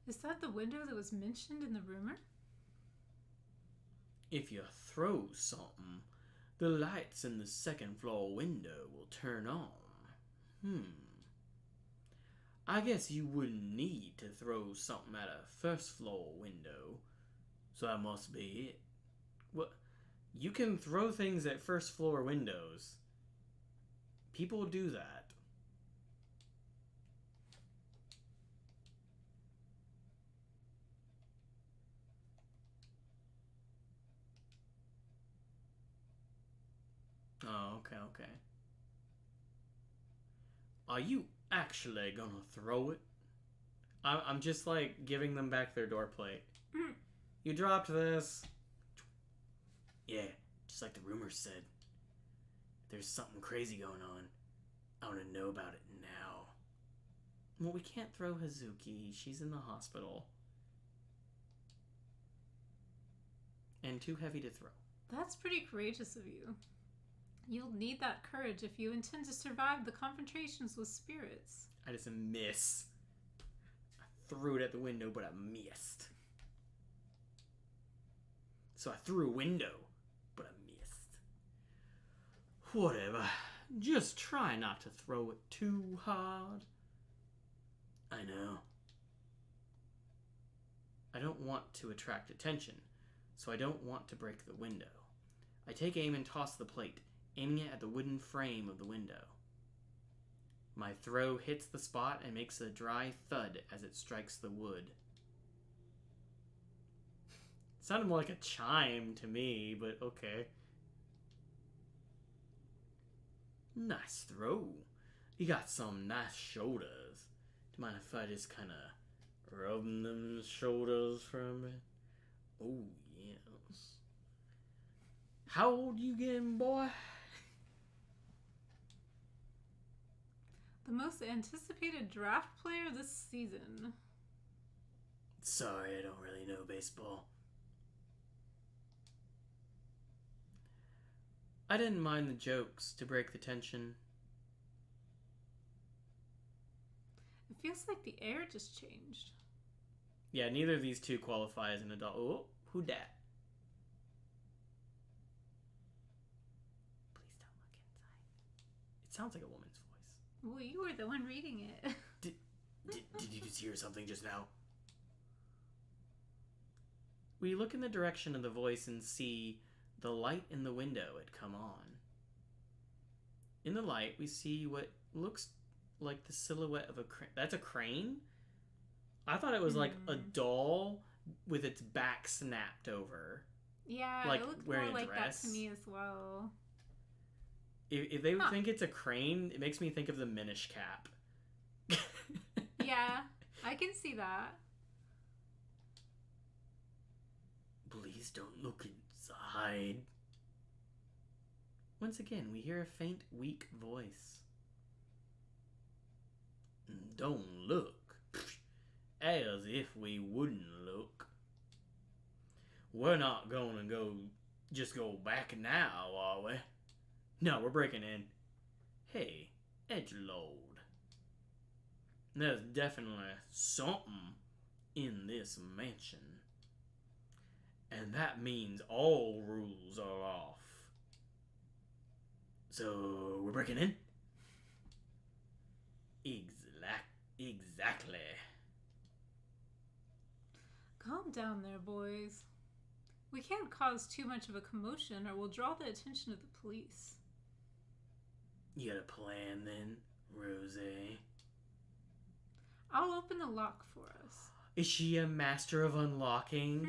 Is that the window that was mentioned in the rumor? If you throw something, the lights in the second floor window will turn on. I guess you wouldn't need to throw something at a first floor window, so that must be it. What? You can throw things at first floor windows. People do that. Oh, okay. Are you actually gonna throw it? I'm just like giving them back their door plate. You dropped this. Yeah, just like the rumors said. There's something crazy going on. I want to know about it now. Well, we can't throw Hazuki. She's in the hospital. And too heavy to throw. That's pretty courageous of you. You'll need that courage if you intend to survive the confrontations with spirits. I just miss. I threw it at the window, but I missed. So I threw a window, but I missed. Whatever. Just try not to throw it too hard. I know. I don't want to attract attention, so I don't want to break the window. I take aim and toss the plate, aiming it at the wooden frame of the window. My throw hits the spot and makes a dry thud as it strikes the wood. It sounded more like a chime to me, but okay. Nice throw. You got some nice shoulders. Do you mind if I just kind of rub them shoulders for a minute? Oh, yes. How old you getting, boy? The most anticipated draft player this season. Sorry, I don't really know baseball. I didn't mind the jokes to break the tension. It feels like the air just changed. Yeah, neither of these two qualify as an adult. Oh, who dat? Please don't look inside. It sounds like a woman's voice. Well, you were the one reading it. Did you just hear something just now? We look in the direction of the voice and see the light in the window had come on. In the light, we see what looks like the silhouette of a crane. That's a crane? I thought it was like a doll with its back snapped over. Yeah, like it looked wearing more a like dress. that to me as well. If they think it's a crane, it makes me think of the Minish Cap. Yeah, I can see that. Please don't look inside. Once again, we hear a faint, weak voice. Don't look. As if we wouldn't look. We're not gonna just go back now, are we? No, we're breaking in. Hey, edgelord. There's definitely something in this mansion. And that means all rules are off. So, we're breaking in? Exactly. Calm down there, boys. We can't cause too much of a commotion or we'll draw the attention of the police. You got a plan then, Rose? I'll open the lock for us. Is she a master of unlocking?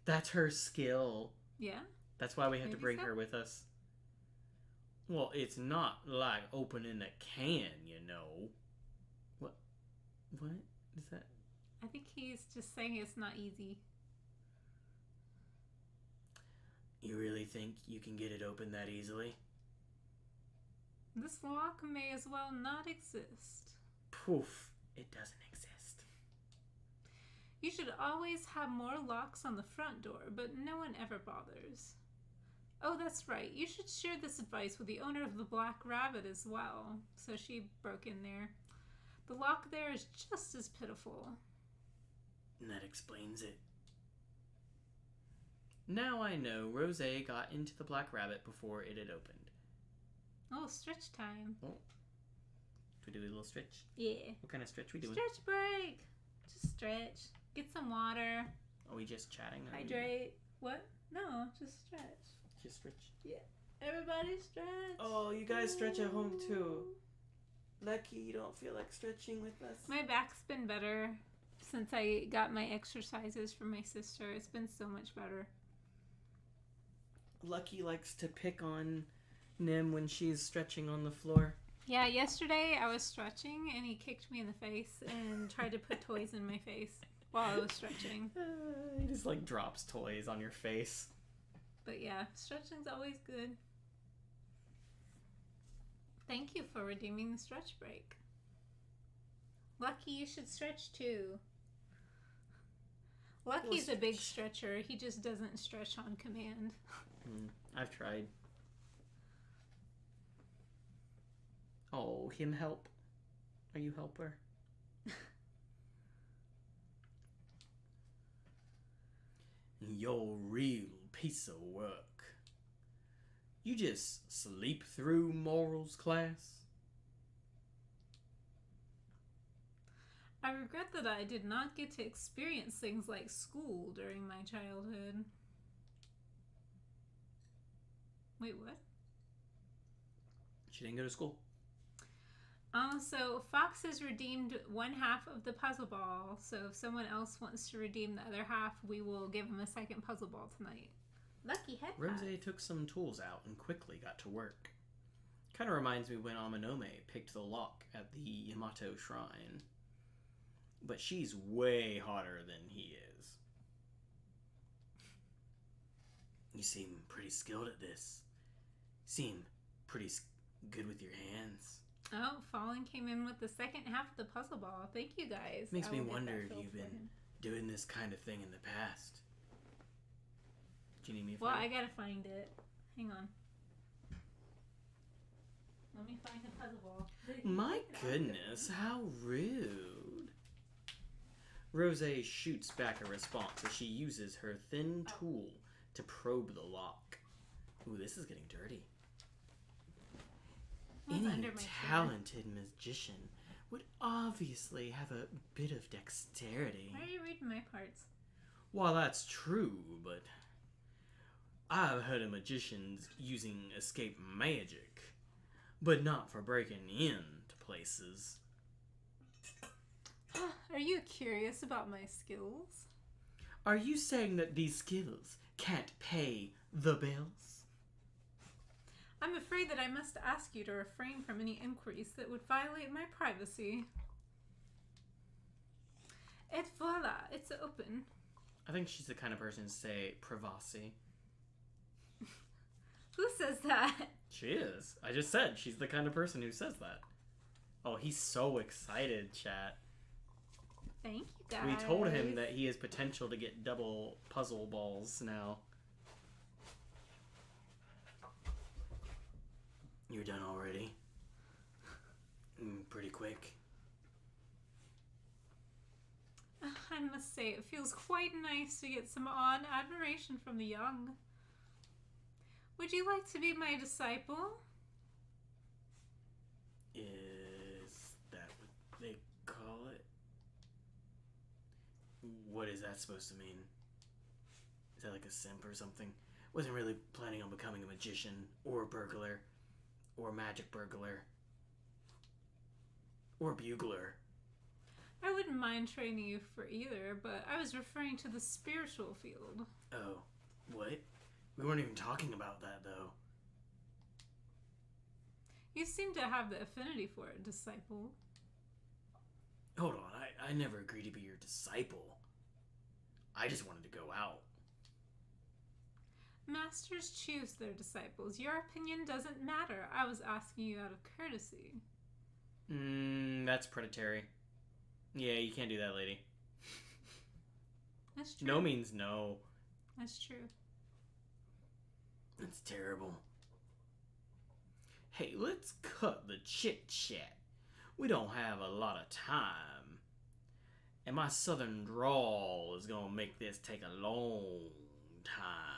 That's her skill. Yeah? That's why we have to Maybe bring so. her with us. Well, it's not like opening a can, you know. What is that? I think he's just saying it's not easy. You really think you can get it open that easily? This lock may as well not exist. Poof, it doesn't exist. You should always have more locks on the front door, but no one ever bothers. Oh, that's right. You should share this advice with the owner of the Black Rabbit as well. So she broke in there. The lock there is just as pitiful. And that explains it. Now I know Rose got into the Black Rabbit before it had opened. Oh, stretch time. Oh. Do we do a little stretch? Yeah. What kind of stretch we doing? Stretch break. Just stretch. Get some water. Are we just chatting? Or Hydrate. What? No, just stretch. Just stretch. Yeah. Everybody stretch. Oh, you guys stretch at home too. Lucky you don't feel like stretching with us. My back's been better since I got my exercises from my sister. It's been so much better. Lucky likes to pick on Nim when she's stretching on the floor. Yeah, yesterday I was stretching and he kicked me in the face and tried to put toys in my face while I was stretching. He just like drops toys on your face. But yeah, stretching's always good. Thank you for redeeming the stretch break. Lucky, you should stretch too. Lucky's a big stretcher. He just doesn't stretch on command. I've tried. Oh, him help. Are you helper? You're real piece of work. You just sleep through morals class? I regret that I did not get to experience things like school during my childhood. Wait, what? She didn't go to school. So Fox has redeemed one half of the puzzle ball, so if someone else wants to redeem the other half, we will give him a second puzzle ball tonight. Lucky head Rose hat. took some tools out and quickly got to work. Kind of reminds me when Amanome picked the lock at the Yamato Shrine. But she's way hotter than he is. You seem pretty skilled at this. Seem pretty good with your hands. Oh, Fallen came in with the second half of the puzzle ball. Thank you guys. Makes I me will get wonder that if filled you've for been him. doing this kind of thing in the past. Do you need me to Well, find I it? gotta find it. Hang on. Let me find the puzzle ball. My goodness, how rude. Rose shoots back a response as she uses her thin tool to probe the lock. Ooh, this is getting dirty. What's Any under my chair? talented magician would obviously have a bit of dexterity. Why are you reading my parts? Well, that's true, but I've heard of magicians using escape magic, but not for breaking into places. Are you curious about my skills? Are you saying that these skills can't pay the bills? I'm afraid that I must ask you to refrain from any inquiries that would violate my privacy. Et voila, it's open. I think she's the kind of person to say privacy. Who says that? She is. I just said she's the kind of person who says that. Oh, he's so excited, chat. Thank you guys. We told him that he has potential to get double puzzle balls now. You're done already? Pretty quick. I must say, it feels quite nice to get some odd admiration from the young. Would you like to be my disciple? Is that what they call it? What is that supposed to mean? Is that like a simp or something? Wasn't really planning on becoming a magician or a burglar or a magic burglar or a bugler. I wouldn't mind training you for either, but I was referring to the spiritual field. Oh, what? We weren't even talking about that though. You seem to have the affinity for it, disciple. Hold on, I never agreed to be your disciple. I just wanted to go out. Masters choose their disciples. Your opinion doesn't matter. I was asking you out of courtesy. That's predatory. Yeah, you can't do that, lady. That's true. No means no. That's true. That's terrible. Hey, let's cut the chit-chat. We don't have a lot of time. And my southern drawl is gonna make this take a long time.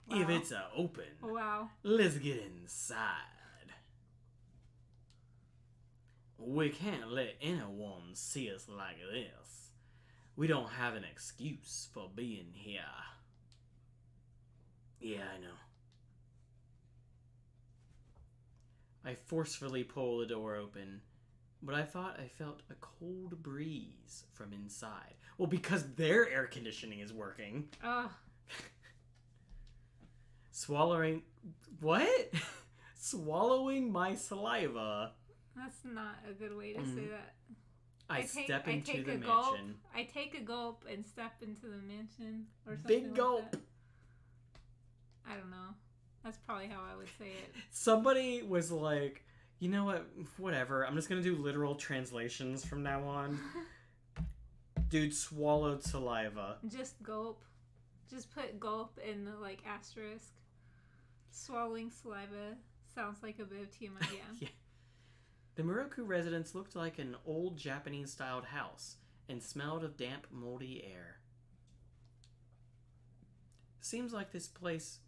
If Wow. it's open, Wow. let's get inside. We can't let anyone see us like this. We don't have an excuse for being here. Yeah, I know. I forcefully pull the door open, but I thought I felt a cold breeze from inside. Well, because their air conditioning is working. Ugh. Swallowing... What? Swallowing my saliva. That's not a good way to say that. I step into the gulp. mansion. I take a gulp and step into the mansion or something Big like gulp. that. I don't know. That's probably how I would say it. Somebody was like, you know what? Whatever. I'm just going to do literal translations from now on. Dude swallowed saliva. Just gulp. Just put gulp in the asterisk. Swallowing saliva sounds like a bit of TMI, yeah. Yeah. The Moroku residence looked like an old Japanese-styled house and smelled of damp, moldy air. Seems like this place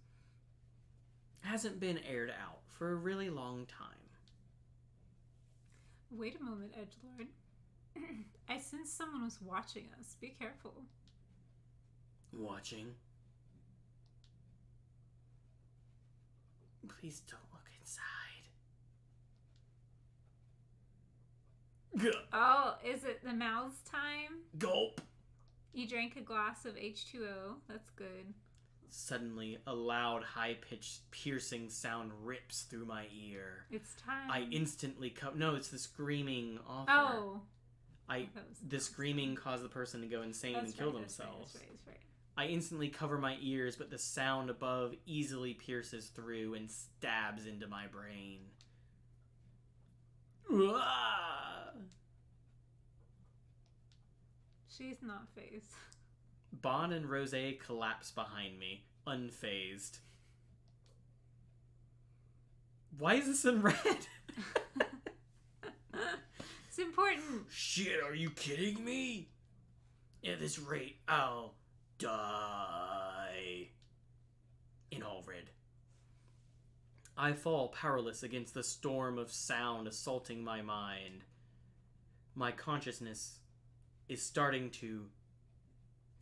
hasn't been aired out for a really long time. Wait a moment, Edgelord. I sensed someone was watching us. Be careful. Watching? Please don't look inside. Oh, is it the mouth's time? Gulp! You drank a glass of H2O. That's good. Suddenly, a loud, high-pitched, piercing sound rips through my ear. It's time. I instantly No, it's the screaming author. Oh. The screaming caused the person to go insane and kill themselves. That's right. I instantly cover my ears, but the sound above easily pierces through and stabs into my brain. She's not phased. Bon and Rosé collapse behind me, unfazed. Why is this in red? It's important. Shit, are you kidding me? At this rate, I'll die. In all red. I fall powerless against the storm of sound assaulting my mind. My consciousness is starting to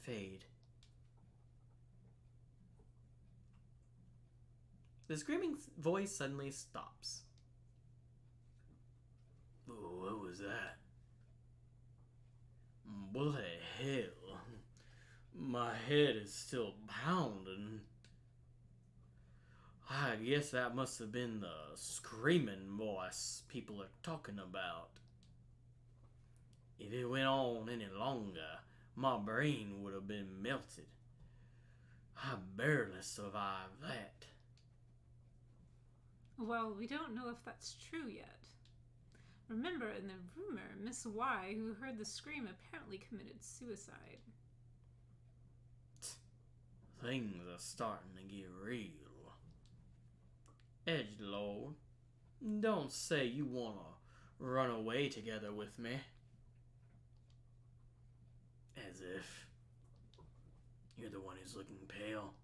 fade. The screaming voice suddenly stops. Oh, what was that? Bloody hell. My head is still pounding. I guess that must have been the screaming voice people are talking about. If it went on any longer, my brain would have been melted. I barely survived that. Well, we don't know if that's true yet. Remember, in the rumor, Miss Y, who heard the scream, apparently committed suicide. Things are starting to get real. Edgelord, don't say you want to run away together with me. As if you're the one who's looking pale.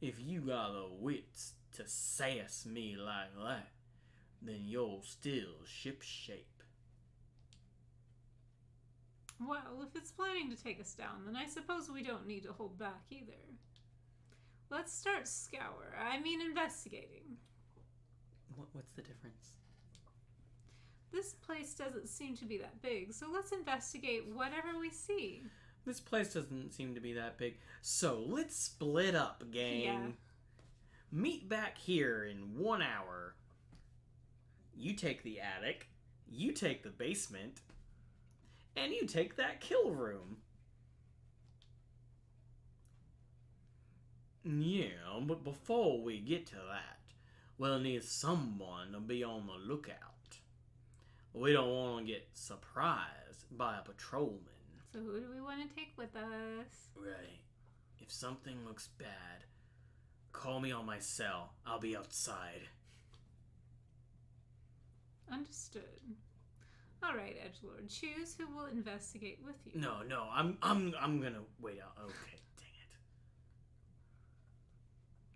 If you got the wits to sass me like that, then you're still shipshape. Well, if it's planning to take us down, then I suppose we don't need to hold back either. Let's start investigating. What's the difference? This place doesn't seem to be that big, so let's investigate whatever we see. This place doesn't seem to be that big, so let's split up, gang. Yeah. Meet back here in 1 hour. You take the attic, you take the basement, and you take that kill room. Yeah, but before we get to that, we'll need someone to be on the lookout. We don't want to get surprised by a patrolman. So who do we want to take with us? Right. If something looks bad, call me on my cell. I'll be outside. Understood. All right, Edgelord. Choose who will investigate with you. No, I'm gonna wait out. Okay,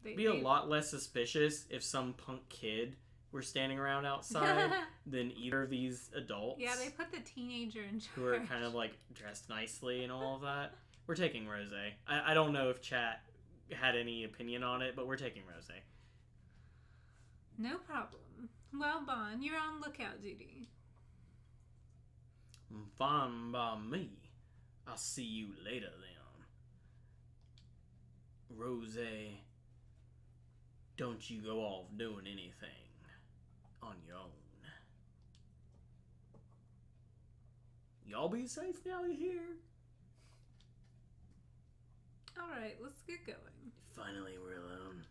dang it. Be a lot less suspicious if some punk kid were standing around outside than either of these adults. Yeah, they put the teenager in charge. Who are kind of like dressed nicely and all of that. We're taking Rosé. I don't know if chat had any opinion on it, but we're taking Rosé. No problem. Well, Bon, you're on lookout duty. Fine by me. I'll see you later then. Rosé, don't you go off doing anything on your own. Y'all be safe now, you hear? Alright, let's get going. Finally, we're alone.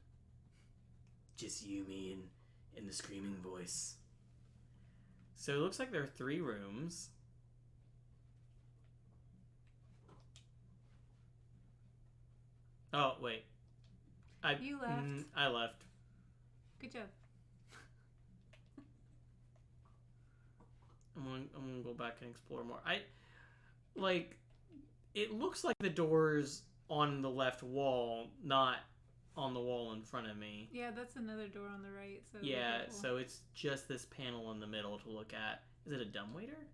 Just you, me, and the screaming voice. So it looks like there are 3 rooms. Oh, wait. You left. I left. Good job. I'm gonna go back and explore more. It looks like the door's on the left wall, not on the wall in front of me. Yeah, that's another door on the right. So Yeah, so it's just this panel in the middle to look at. Is it a dumbwaiter?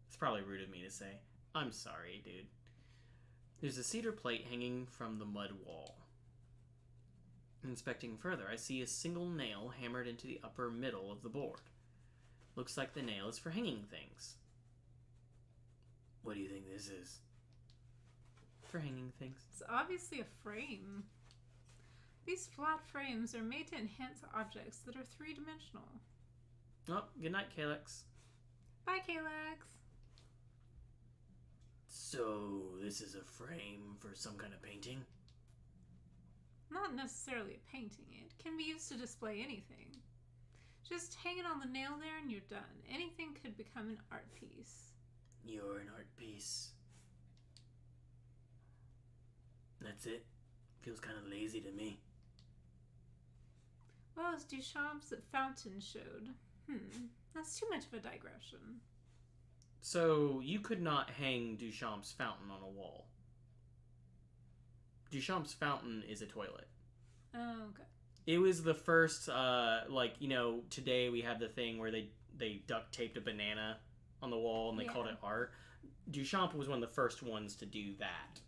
It's probably rude of me to say. I'm sorry, dude. There's a cedar plate hanging from the mud wall. Inspecting further, I see a single nail hammered into the upper middle of the board. Looks like the nail is for hanging things. What do you think this is? For hanging things. It's obviously a frame. These flat frames are made to enhance objects that are three-dimensional. Oh, good night, Kalex. Bye, Kalex. So, this is a frame for some kind of painting? Not necessarily a painting. It can be used to display anything. Just hang it on the nail there and you're done. Anything could become an art piece. You're an art piece. That's it? Feels kind of lazy to me. Well, as Duchamp's fountain showed. That's too much of a digression. So, you could not hang Duchamp's fountain on a wall. Duchamp's fountain is a toilet. Oh, okay. It was the first, today we have the thing where they duct taped a banana on the wall and they called it art. Duchamp was one of the first ones to do that.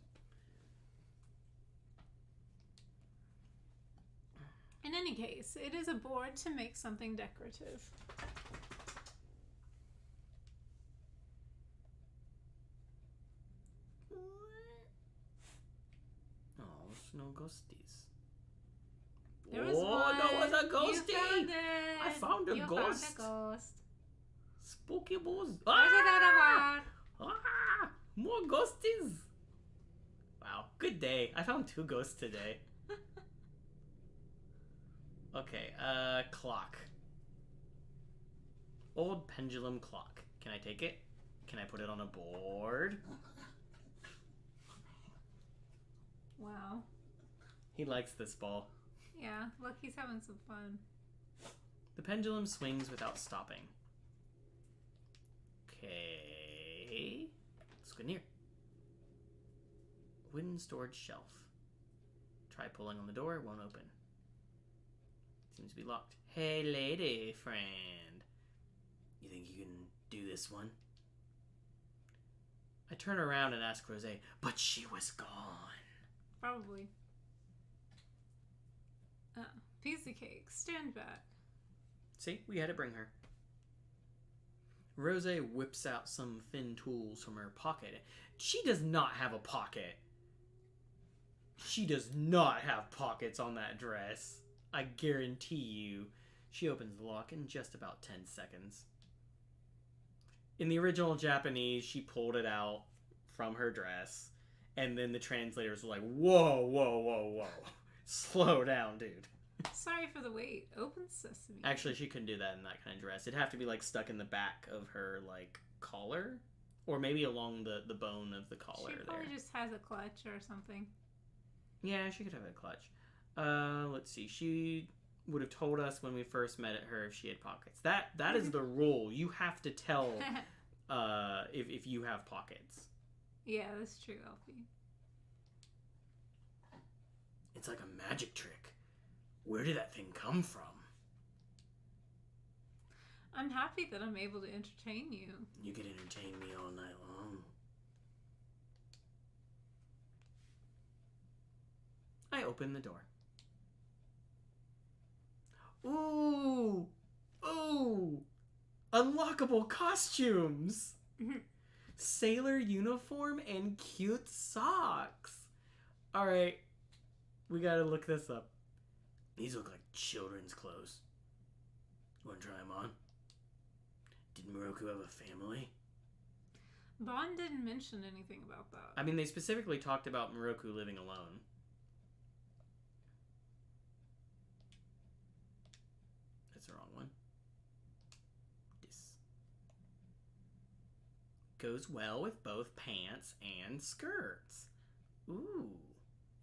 In any case, it is a board to make something decorative. Oh, no ghosties. There was one. There was a ghostie! You found it. I found a ghost. Found a ghost. Spooky balls. There's another one. More ghosties. Wow, good day. I found 2 ghosts today. Okay, clock. Old pendulum clock. Can I take it? Can I put it on a board? Wow. He likes this ball. Yeah, look, he's having some fun. The pendulum swings without stopping. Okay. Let's go near. Wooden storage shelf. Try pulling on the door, it won't open. Seems to be locked. Hey, lady friend. You think you can do this one? I turn around and ask Rose, but she was gone. Probably. Oh, piece of cake. Stand back. See, we had to bring her. Rose whips out some thin tools from her pocket. She does not have a pocket. She does not have pockets on that dress. I guarantee you. She opens the lock in just about 10 seconds. In the original Japanese, she pulled it out from her dress, and then the translators were like, whoa, whoa, whoa, whoa. Slow down, dude. Sorry for the wait. Open sesame. Actually, she couldn't do that in that kind of dress. It'd have to be, stuck in the back of her, collar. Or maybe along the bone of the collar She probably just has a clutch or something. Yeah, she could have a clutch. Let's see. She would have told us when we first met her if she had pockets. That is the rule. You have to tell if you have pockets. Yeah, that's true, Elfie. It's like a magic trick. Where did that thing come from? I'm happy that I'm able to entertain you. You could entertain me all night long. I open the door. Ooh! Ooh! Unlockable costumes! Sailor uniform and cute socks. Alright, we gotta look this up. These look like children's clothes. Wanna try them on? Did Moroku have a family? Bond didn't mention anything about that. I mean, they specifically talked about Moroku living alone. That's the wrong one. This goes well with both pants and skirts. Ooh,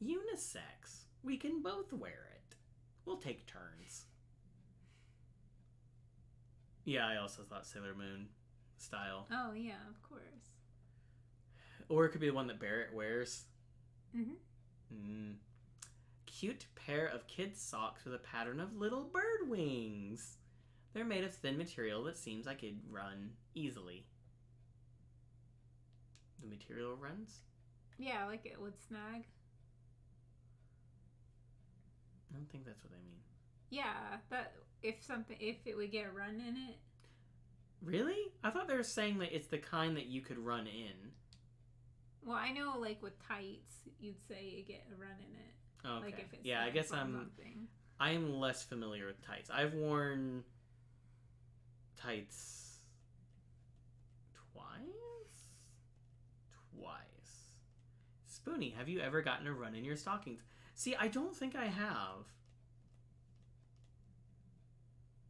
unisex. We can both wear it. We'll take turns. Yeah, I also thought Sailor Moon style. Oh, yeah, of course. Or it could be the one that Barrett wears. Mm-hmm. Cute pair of kids' socks with a pattern of little bird wings. They're made of thin material that seems like it'd run easily. The material runs? Yeah, like it would snag. I don't think that's what they mean. Yeah, that if it would get a run in it. Really? I thought they were saying that it's the kind that you could run in. Well, I know, like with tights, you'd say you get a run in it. Okay. Like if it's I guess I'm less familiar with tights. I've worn tights twice. Spoonie, have you ever gotten a run in your stockings? See, I don't think I have.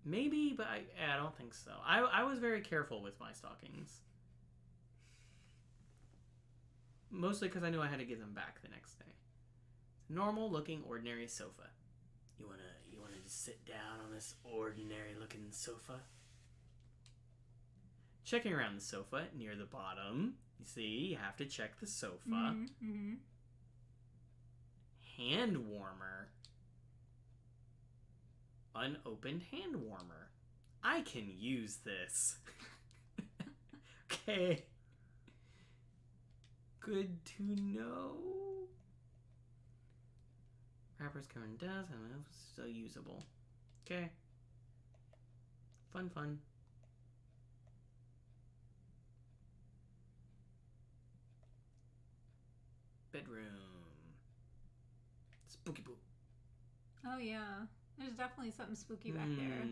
Maybe, but I don't think so. I was very careful with my stockings. Mostly because I knew I had to give them back the next day. Normal looking ordinary sofa. You wanna just sit down on this ordinary looking sofa? Checking around the sofa near the bottom. You see, you have to check the sofa. Mm-hmm. Hand warmer. Unopened hand warmer. I can use this. Okay. Good to know. Wrappers covered in dust and it's so usable. Okay. Fun. Bedroom. Spooky boo. Oh yeah, there's definitely something spooky back there.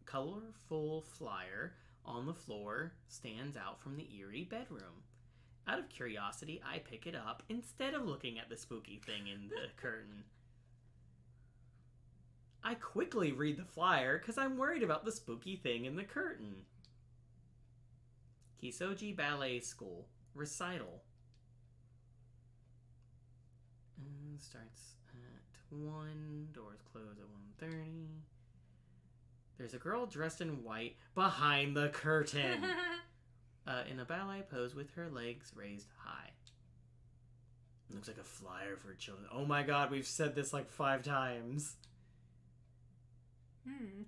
Colorful flyer on the floor stands out from the eerie bedroom. Out of curiosity, I pick it up instead of looking at the spooky thing in the curtain. I quickly read the flyer because I'm worried about the spooky thing in the curtain. Kisoji Ballet School Recital. Starts at 1. Doors close at 1:30. There's a girl dressed in white behind the curtain. In a ballet pose with her legs raised high. Looks like a flyer for children. Oh my god, we've said this like 5 times.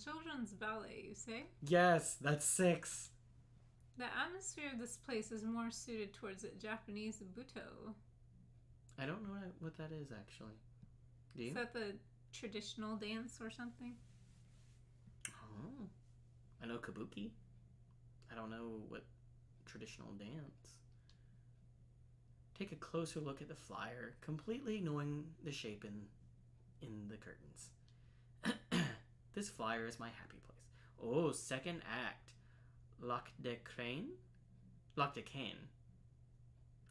Children's ballet, you say? Yes, that's 6. The atmosphere of this place is more suited towards a Japanese buto. I don't know what that is, actually. Do you? Is that the traditional dance or something? Oh. I know kabuki. I don't know what traditional dance. Take a closer look at the flyer, completely ignoring the shape in the curtains. This flyer is my happy place. Oh, second act. Lac de Crane? Lac de Cane.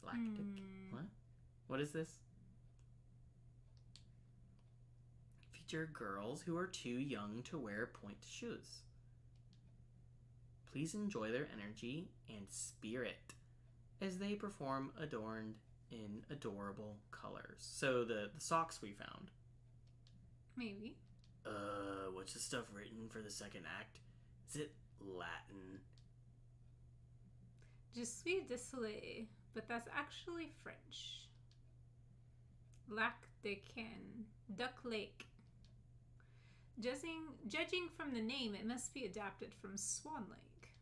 What? What is this? Feature girls who are too young to wear pointe shoes. Please enjoy their energy and spirit as they perform adorned in adorable colors. So the socks we found. Maybe. What's the stuff written for the second act? Is it Latin? Je suis désolé, but that's actually French. Lac de Cane, Duck Lake. Judging from the name, it must be adapted from Swan Lake.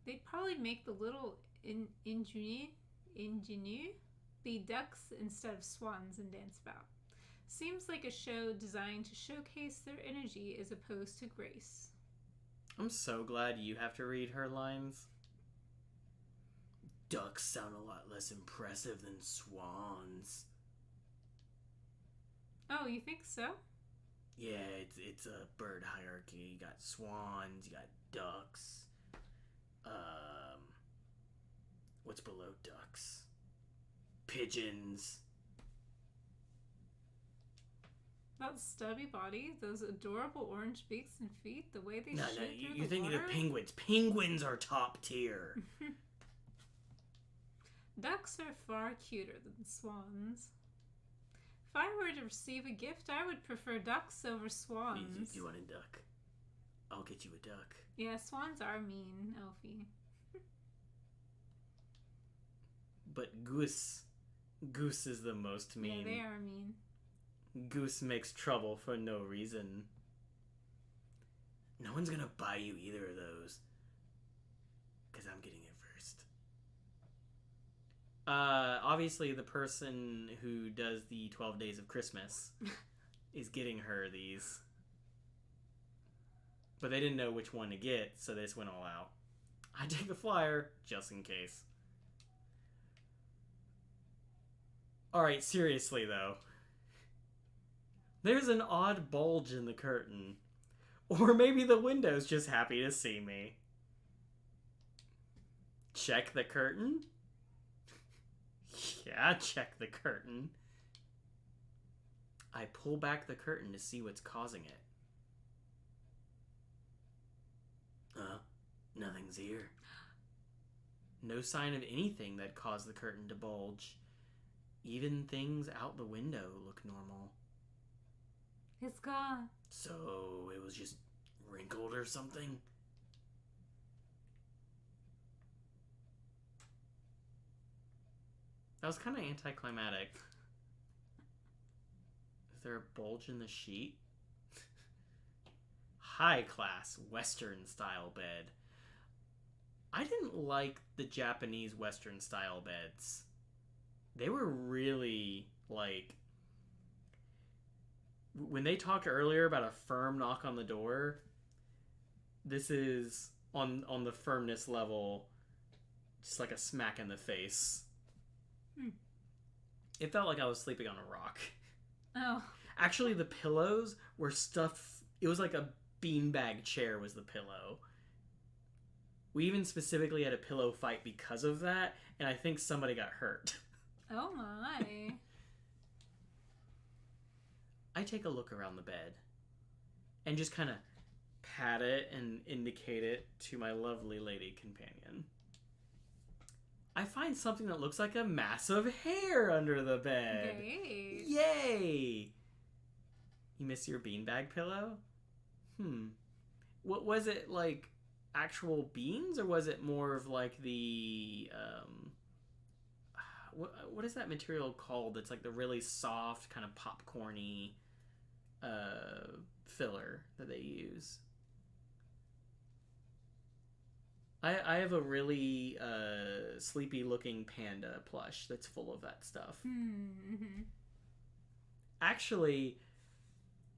They'd probably make the little ingenue be ducks instead of swans and dance about. Seems like a show designed to showcase their energy as opposed to grace. I'm so glad you have to read her lines. Ducks sound a lot less impressive than swans. Oh, you think so? Yeah, it's a bird hierarchy. You got swans, you got ducks. What's below ducks? Pigeons. that stubby body, those adorable orange beaks and feet, the way they No, shoot through you're the thinking water. of penguins. Penguins are top tier. Ducks are far cuter than swans. If I were to receive a gift, I would prefer ducks over swans. You want a duck? I'll get you a duck. Yeah, swans are mean, Elfie. But Goose is the most mean. Yeah, they are mean. Goose makes trouble for no reason. No one's gonna buy you either of those. Because I'm getting it first. Obviously the person who does the 12 Days of Christmas is getting her these. But they didn't know which one to get, so they just went all out. I take the flyer, just in case. Alright, seriously though. There's an odd bulge in the curtain. Or maybe the window's just happy to see me. Check the curtain? Yeah, check the curtain. I pull back the curtain to see what's causing it. Nothing's here. No sign of anything that caused the curtain to bulge. Even things out the window look normal. It's gone. So it was just wrinkled or something? That was kind of anticlimactic. Is there a bulge in the sheet? High class Western style bed. I didn't like the Japanese Western style beds. They were really like, when they talked earlier about a firm knock on the door, this is on the firmness level, just like a smack in the face. It felt like I was sleeping on a rock. Oh. Actually, the pillows were stuffed. It was like a beanbag chair was the pillow. We even specifically had a pillow fight because of that, and I think somebody got hurt. Oh my. I take a look around the bed and just kind of pat it and indicate it to my lovely lady companion. I find something that looks like a mass of hair under the bed. Great. Yay! You miss your beanbag pillow? What was it, like actual beans, or was it more of like the what is that material called that's like the really soft kind of popcorny filler that they use? I have a really sleepy looking panda plush that's full of that stuff. Mm-hmm. Actually,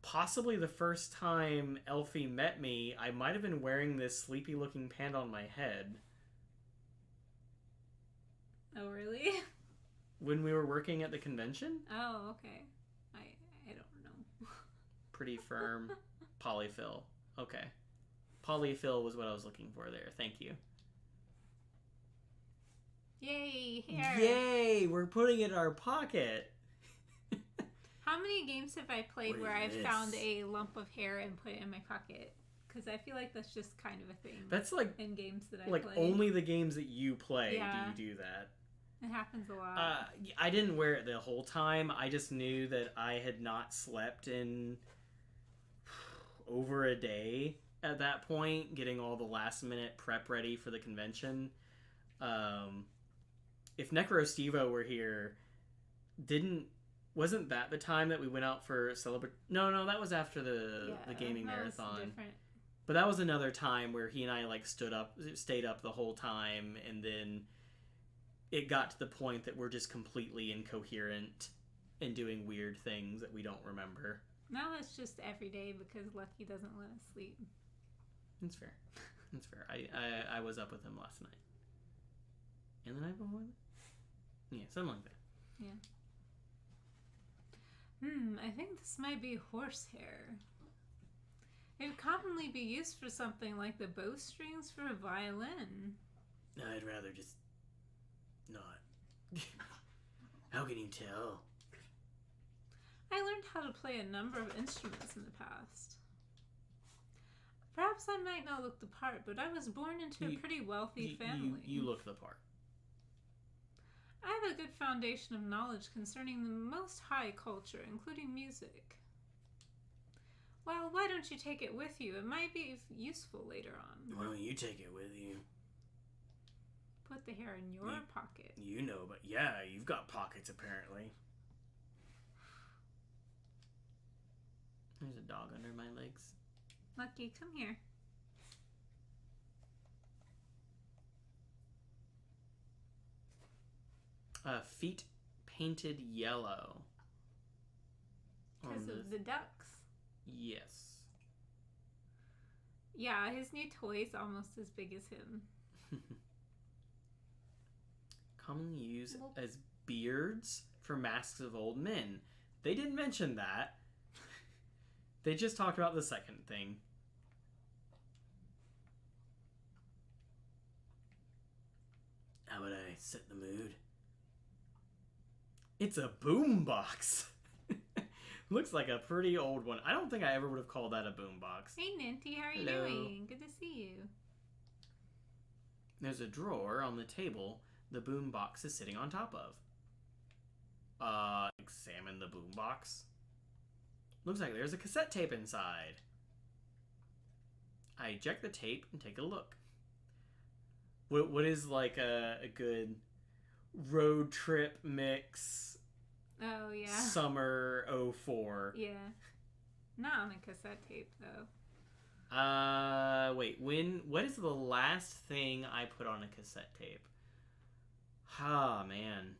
possibly the first time Elfie met me, I might have been wearing this sleepy looking panda on my head. Oh, really? When we were working at the convention? Oh, okay. I don't know. Pretty firm. Polyfill. Okay. Polyfill was what I was looking for there. Thank you. Yay, hair. Yay! We're putting it in our pocket. How many games have I played What where is I've this? found a lump of hair and put it in my pocket? Because I feel like that's just kind of a thing. That's like in games that I like play. only the games that you play Yeah. do you do that. It happens a lot. I didn't wear it the whole time. I just knew that I had not slept in over a day at that point, getting all the last minute prep ready for the convention. If Necro Stevo were here, wasn't that the time that we went out for No, that was after the gaming that was marathon. different. But that was another time where he and I like stayed up the whole time, and then it got to the point that we're just completely incoherent and doing weird things that we don't remember. Now it's just every day because Lucky doesn't let us sleep. That's fair. That's fair. I was up with him last night. And the night before? Yeah, something like that. Yeah. I think this might be horsehair. It would commonly be used for something like the bowstrings for a violin. I'd rather just not. How can you tell? I learned how to play a number of instruments in the past. Perhaps I might not look the part, but I was born into a pretty wealthy family. You look the part. I have a good foundation of knowledge concerning the most high culture, including music. Well, why don't you take it with you? It might be useful later on. Why don't you take it with you? Put the hair in your pocket. You know, but yeah, you've got pockets apparently. There's a dog under my legs. Lucky, come here. Feet painted yellow. Because of the ducks. Yes. Yeah, his new toy's almost as big as him. Commonly used as beards for masks of old men. They didn't mention that. They just talked about the second thing. How would I set the mood? It's a boombox. Looks like a pretty old one. I don't think I ever would have called that a boombox. Hey, Ninty, how are you Hello. doing? Good to see you. There's a drawer on the table the boombox is sitting on top of. Examine the boombox. Looks like there's a cassette tape inside. I eject the tape and take a look. What is like a good road trip mix? Oh, yeah. Summer 04. Yeah. Not on a cassette tape, though. Wait, what is the last thing I put on a cassette tape? Ah, man.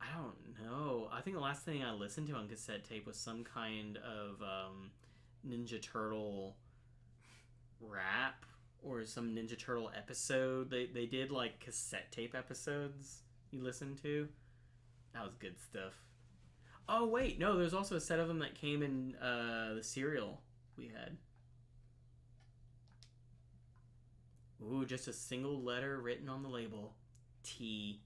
I don't know. I think the last thing I listened to on cassette tape was some kind of Ninja Turtle rap or some Ninja Turtle episode. They did like cassette tape episodes you listened to. That was good stuff. Oh, wait. No, there's also a set of them that came in the cereal we had. Ooh, just a single letter written on the label. T.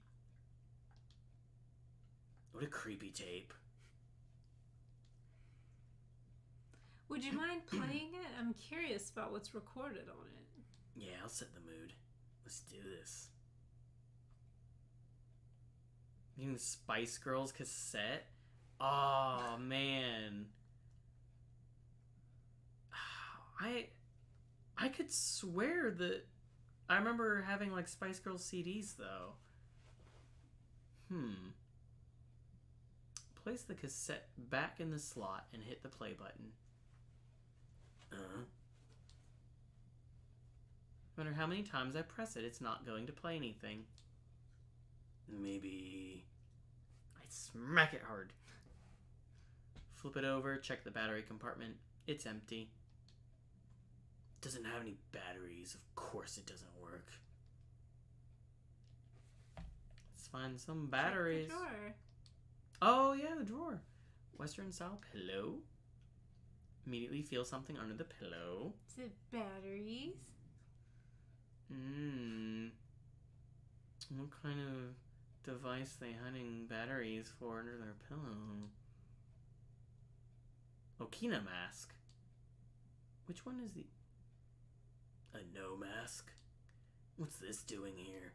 What a creepy tape. Would you mind playing it? I'm curious about what's recorded on it. Yeah, I'll set the mood. Let's do this. Even Spice Girls cassette? Oh, man. I could swear that I remember having like Spice Girls CDs though. Place the cassette back in the slot and hit the play button. No matter how many times I press it, it's not going to play anything. Maybe I smack it hard. Flip it over, check the battery compartment. It's empty. Doesn't have any batteries. Of course it doesn't work. Let's find some batteries. Check the drawer. Oh, yeah, the drawer. Western style pillow. Immediately feel something under the pillow. Is it batteries? What kind of device they hiding batteries for under their pillow? Okina mask. Which one is the... A no mask? What's this doing here?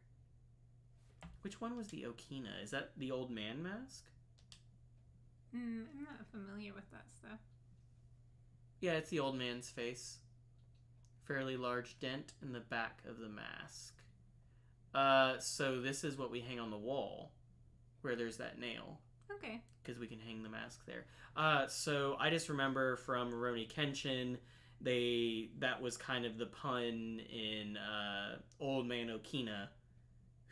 Which one was the Okina? Is that the old man mask? I'm not familiar with that stuff. Yeah, it's the old man's face. Fairly large dent in the back of the mask. So this is what we hang on the wall, where there's that nail. Okay. Because we can hang the mask there. So I just remember from Rurouni Kenshin, that was kind of the pun in Old Man Okina,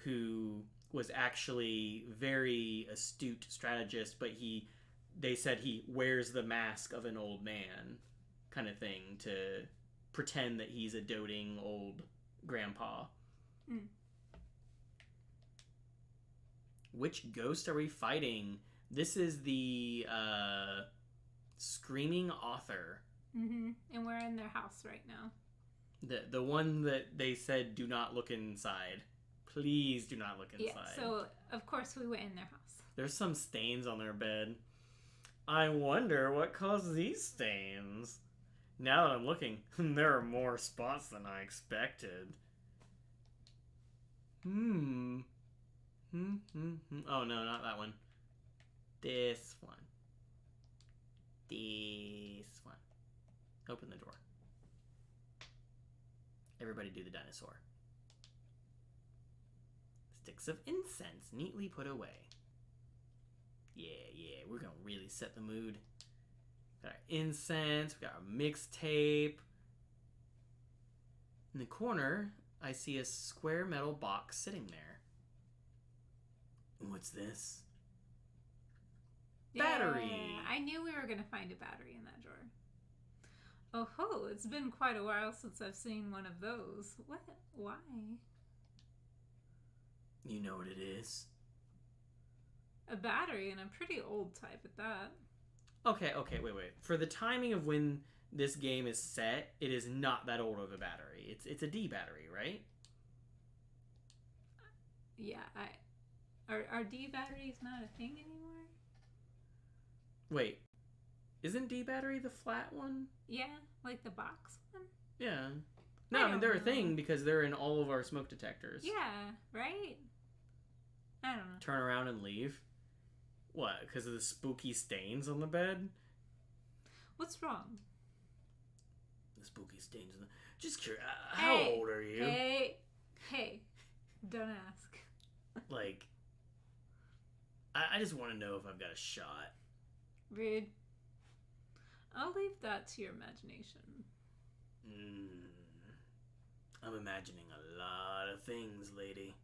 who was actually very astute strategist, but they said he wears the mask of an old man, kind of thing, to pretend that he's a doting old grandpa. Which ghost are we fighting? This is the screaming author. And we're in their house right now. The one that they said do not look inside. Please do not look inside. Yeah, so of course we went in their house. There's some stains on their bed. I wonder what caused these stains. Now that I'm looking, there are more spots than I expected. Oh no, not that one. This one. This one. Open the door. Everybody do the dinosaur. Sticks of incense neatly put away. Yeah, we're gonna really set the mood. Got our incense, we got our mixtape. In the corner, I see a square metal box sitting there. What's this? Battery! Yeah, I knew we were going to find a battery in that drawer. Oh ho, it's been quite a while since I've seen one of those. What? Why? You know what it is? A battery, and a pretty old type at that. Okay, wait. For the timing of when this game is set, it is not that old of a battery. It's a D battery, right? Yeah, Are D batteries not a thing anymore? Wait, isn't D battery the flat one? Yeah, like the box one? Yeah. No, I mean, they're a thing because they're in all of our smoke detectors. Yeah, right? I don't know. Turn around and leave? What, because of the spooky stains on the bed? What's wrong? The spooky stains on the... Just curious, how old are you? Hey, don't ask. Like, I just want to know if I've got a shot. Rude. I'll leave that to your imagination. I'm imagining a lot of things, lady.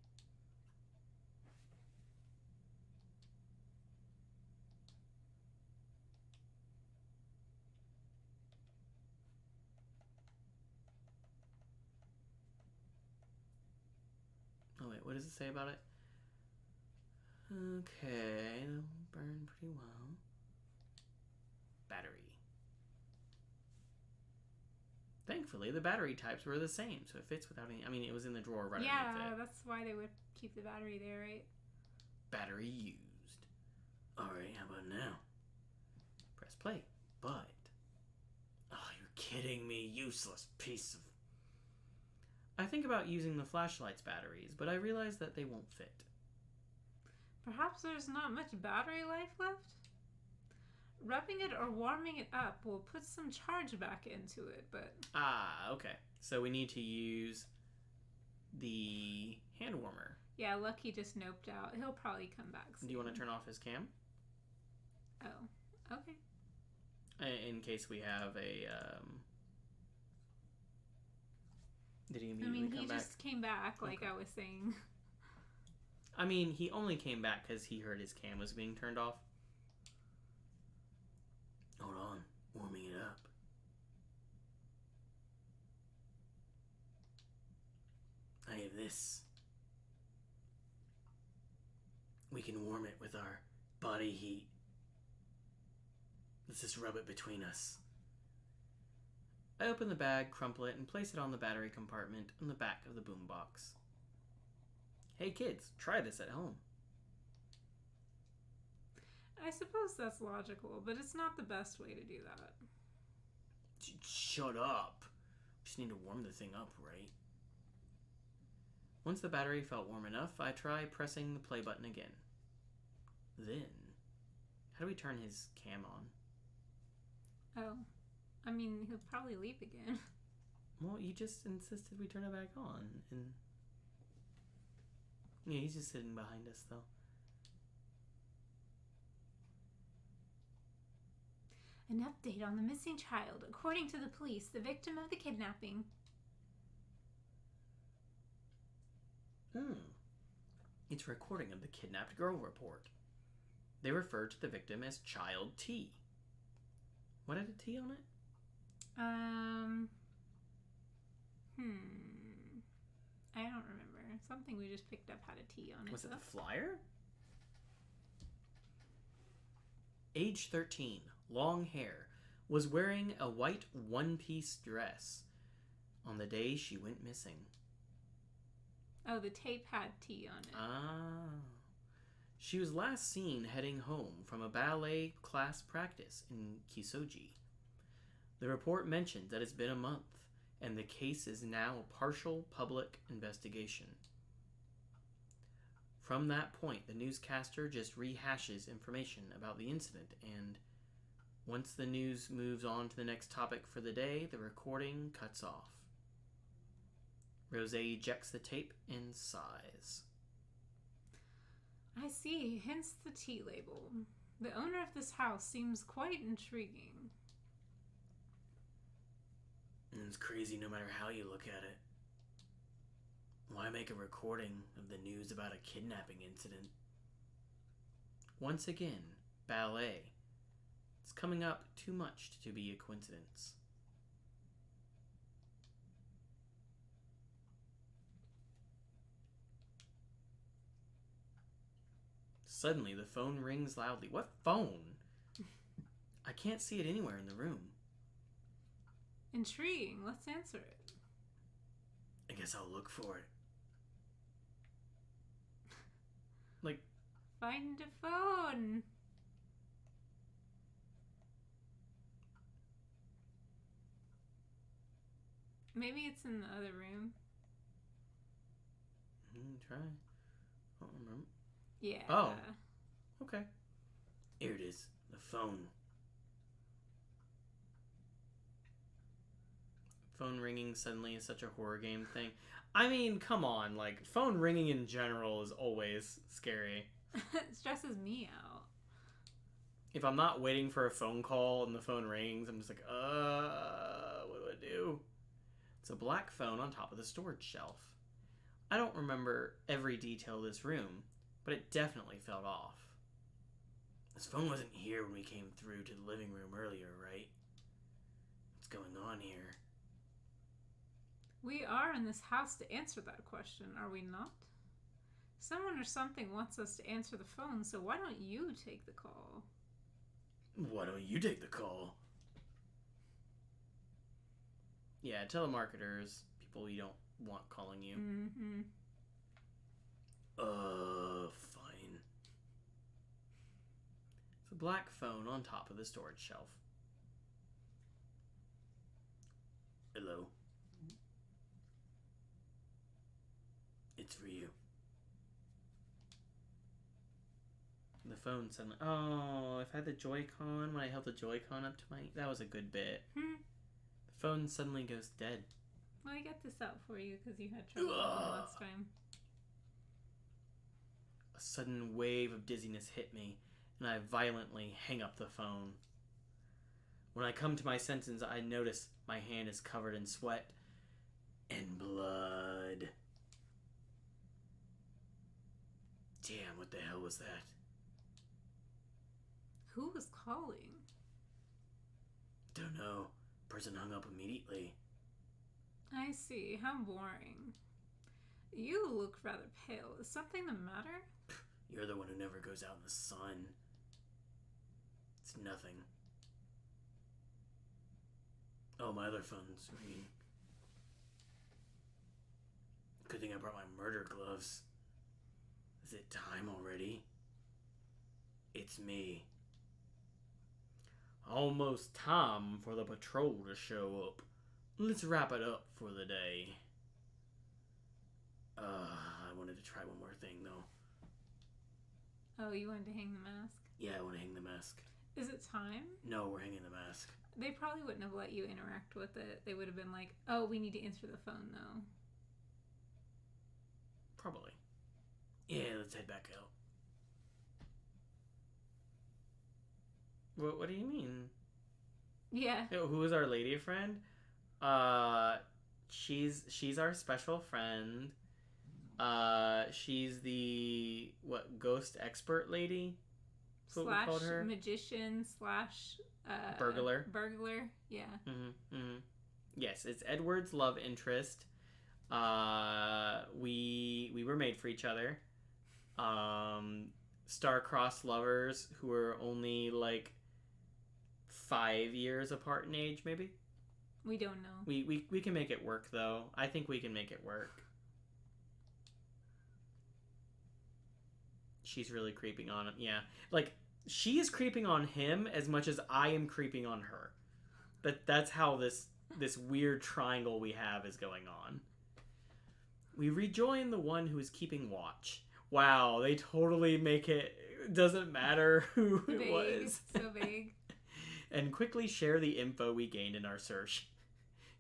Oh wait, what does it say about it? Okay, it'll burn pretty well. Battery. Thankfully, the battery types were the same, so it fits without any... I mean, it was in the drawer right underneath it. That's why they would keep the battery there, right? Battery used. Alright, how about now? Press play. But... Oh, you're kidding me, useless piece of... I think about using the flashlight's batteries, but I realize that they won't fit. Perhaps there's not much battery life left? Rubbing it or warming it up will put some charge back into it, but... Ah, okay. So we need to use the hand warmer. Yeah, Lucky just noped out. He'll probably come back soon. Do you want to turn off his cam? Oh, okay. In case we have a... Did he immediately come back? He just came back, like I was saying. I mean, he only came back because he heard his cam was being turned off. Hold on. Warming it up. I have this. We can warm it with our body heat. Let's just rub it between us. I open the bag, crumple it, and place it on the battery compartment on the back of the boombox. Hey kids, try this at home. I suppose that's logical, but it's not the best way to do that. Shut up. Just need to warm the thing up, right? Once the battery felt warm enough, I try pressing the play button again. Then, how do we turn his cam on? Oh. I mean, he'll probably leave again. Well, you just insisted we turn it back on, and... Yeah, he's just sitting behind us, though. An update on the missing child. According to the police, the victim of the kidnapping... It's a recording of the kidnapped girl report. They refer to the victim as Child T. What had a T on it? I don't remember. Something we just picked up had a T on it. Was it the flyer? Age 13, long hair, was wearing a white one-piece dress on the day she went missing. Oh, the tape had T on it. Ah. She was last seen heading home from a ballet class practice in Kisoji. The report mentioned that it's been a month, and the case is now a partial public investigation. From that point, the newscaster just rehashes information about the incident, and once the news moves on to the next topic for the day, the recording cuts off. Rose ejects the tape and sighs. I see, hence the tea label. The owner of this house seems quite intriguing. It's crazy no matter how you look at it. Why make a recording of the news about a kidnapping incident? Once again, ballet. It's coming up too much to be a coincidence. Suddenly, the phone rings loudly. What phone? I can't see it anywhere in the room. Intriguing. Let's answer it. I guess I'll look for it. Like, find a phone. Maybe it's in the other room. Try. I don't remember. Yeah. Oh. Okay. Here it is. The phone. Phone ringing suddenly is such a horror game thing. I mean, come on. Like, phone ringing in general is always scary. It stresses me out. If I'm not waiting for a phone call and the phone rings, I'm just like, what do I do? It's a black phone on top of the storage shelf. I don't remember every detail of this room, but it definitely felt off. This phone wasn't here when we came through to the living room earlier, right? What's going on here? We are in this house to answer that question, are we not? Someone or something wants us to answer the phone, so why don't you take the call? Why don't you take the call? Yeah, telemarketers, people you don't want calling you. Mm-hmm. Fine. It's a black phone on top of the storage shelf. Hello. It's for you. The phone suddenly... Oh, if I had the Joy-Con, when I held the Joy-Con up to my... That was a good bit. The phone suddenly goes dead. Well, I got this out for you because you had trouble with it last time. A sudden wave of dizziness hit me, and I violently hang up the phone. When I come to my senses, I notice my hand is covered in sweat and blood. Damn, what the hell was that? Who was calling? Don't know. Person hung up immediately. I see. How boring. You look rather pale. Is something the matter? You're the one who never goes out in the sun. It's nothing. Oh, my other phone's ringing. Good thing I brought my murder gloves. Is it time already? It's me. Almost time for the patrol to show up. Let's wrap it up for the day. I wanted to try one more thing, though. Oh, you wanted to hang the mask? Yeah, I want to hang the mask. Is it time? No, we're hanging the mask. They probably wouldn't have let you interact with it. They would have been like, oh, we need to answer the phone, though. Probably. Yeah, let's head back out. What do you mean? Yeah. Who is our lady friend? She's our special friend. She's the ghost expert lady? That's what we called her? Magician slash burglar. Burglar, yeah. Yes, it's Edward's love interest. We were made for each other. Star-crossed lovers who are only like 5 years apart in age, maybe. We don't know. We can make it work, though. I think we can make it work. she's really creeping on him. Yeah. Like, she is creeping on him as much as I am creeping on her. That's how this weird triangle we have is going on. We rejoin the one who is keeping watch. Wow, they totally make it doesn't matter who Vague. it was. So vague. And quickly share the info we gained in our search.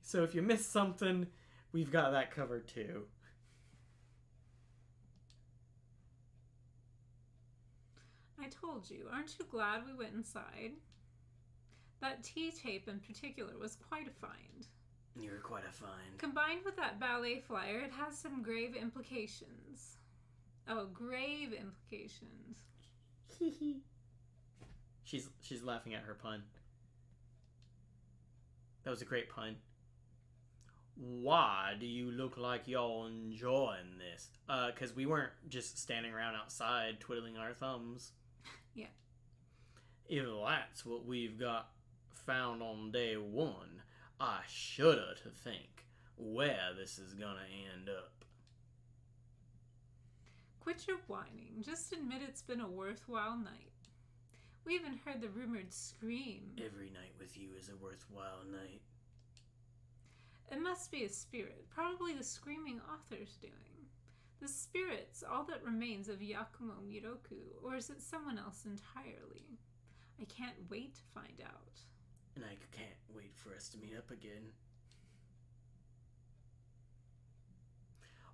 So if you missed something, we've got that covered too. I told you, aren't you glad we went inside? That tea tape in particular was quite a find. You're quite a find. Combined with that ballet flyer, it has some grave implications. Oh, grave implications. She's laughing at her pun. That was a great pun. Why do you look like y'all enjoying this? 'Cause we weren't just standing around outside twiddling our thumbs. Yeah. If that's what we've got found on day one, I shudder to think where this is gonna end up. Quit your whining. Just admit it's been a worthwhile night. We even heard the rumored scream. Every night with you is a worthwhile night. It must be a spirit, probably the screaming author's doing. The spirit's all that remains of Yakumo Miroku, or is it someone else entirely? I can't wait to find out. And I can't wait for us to meet up again.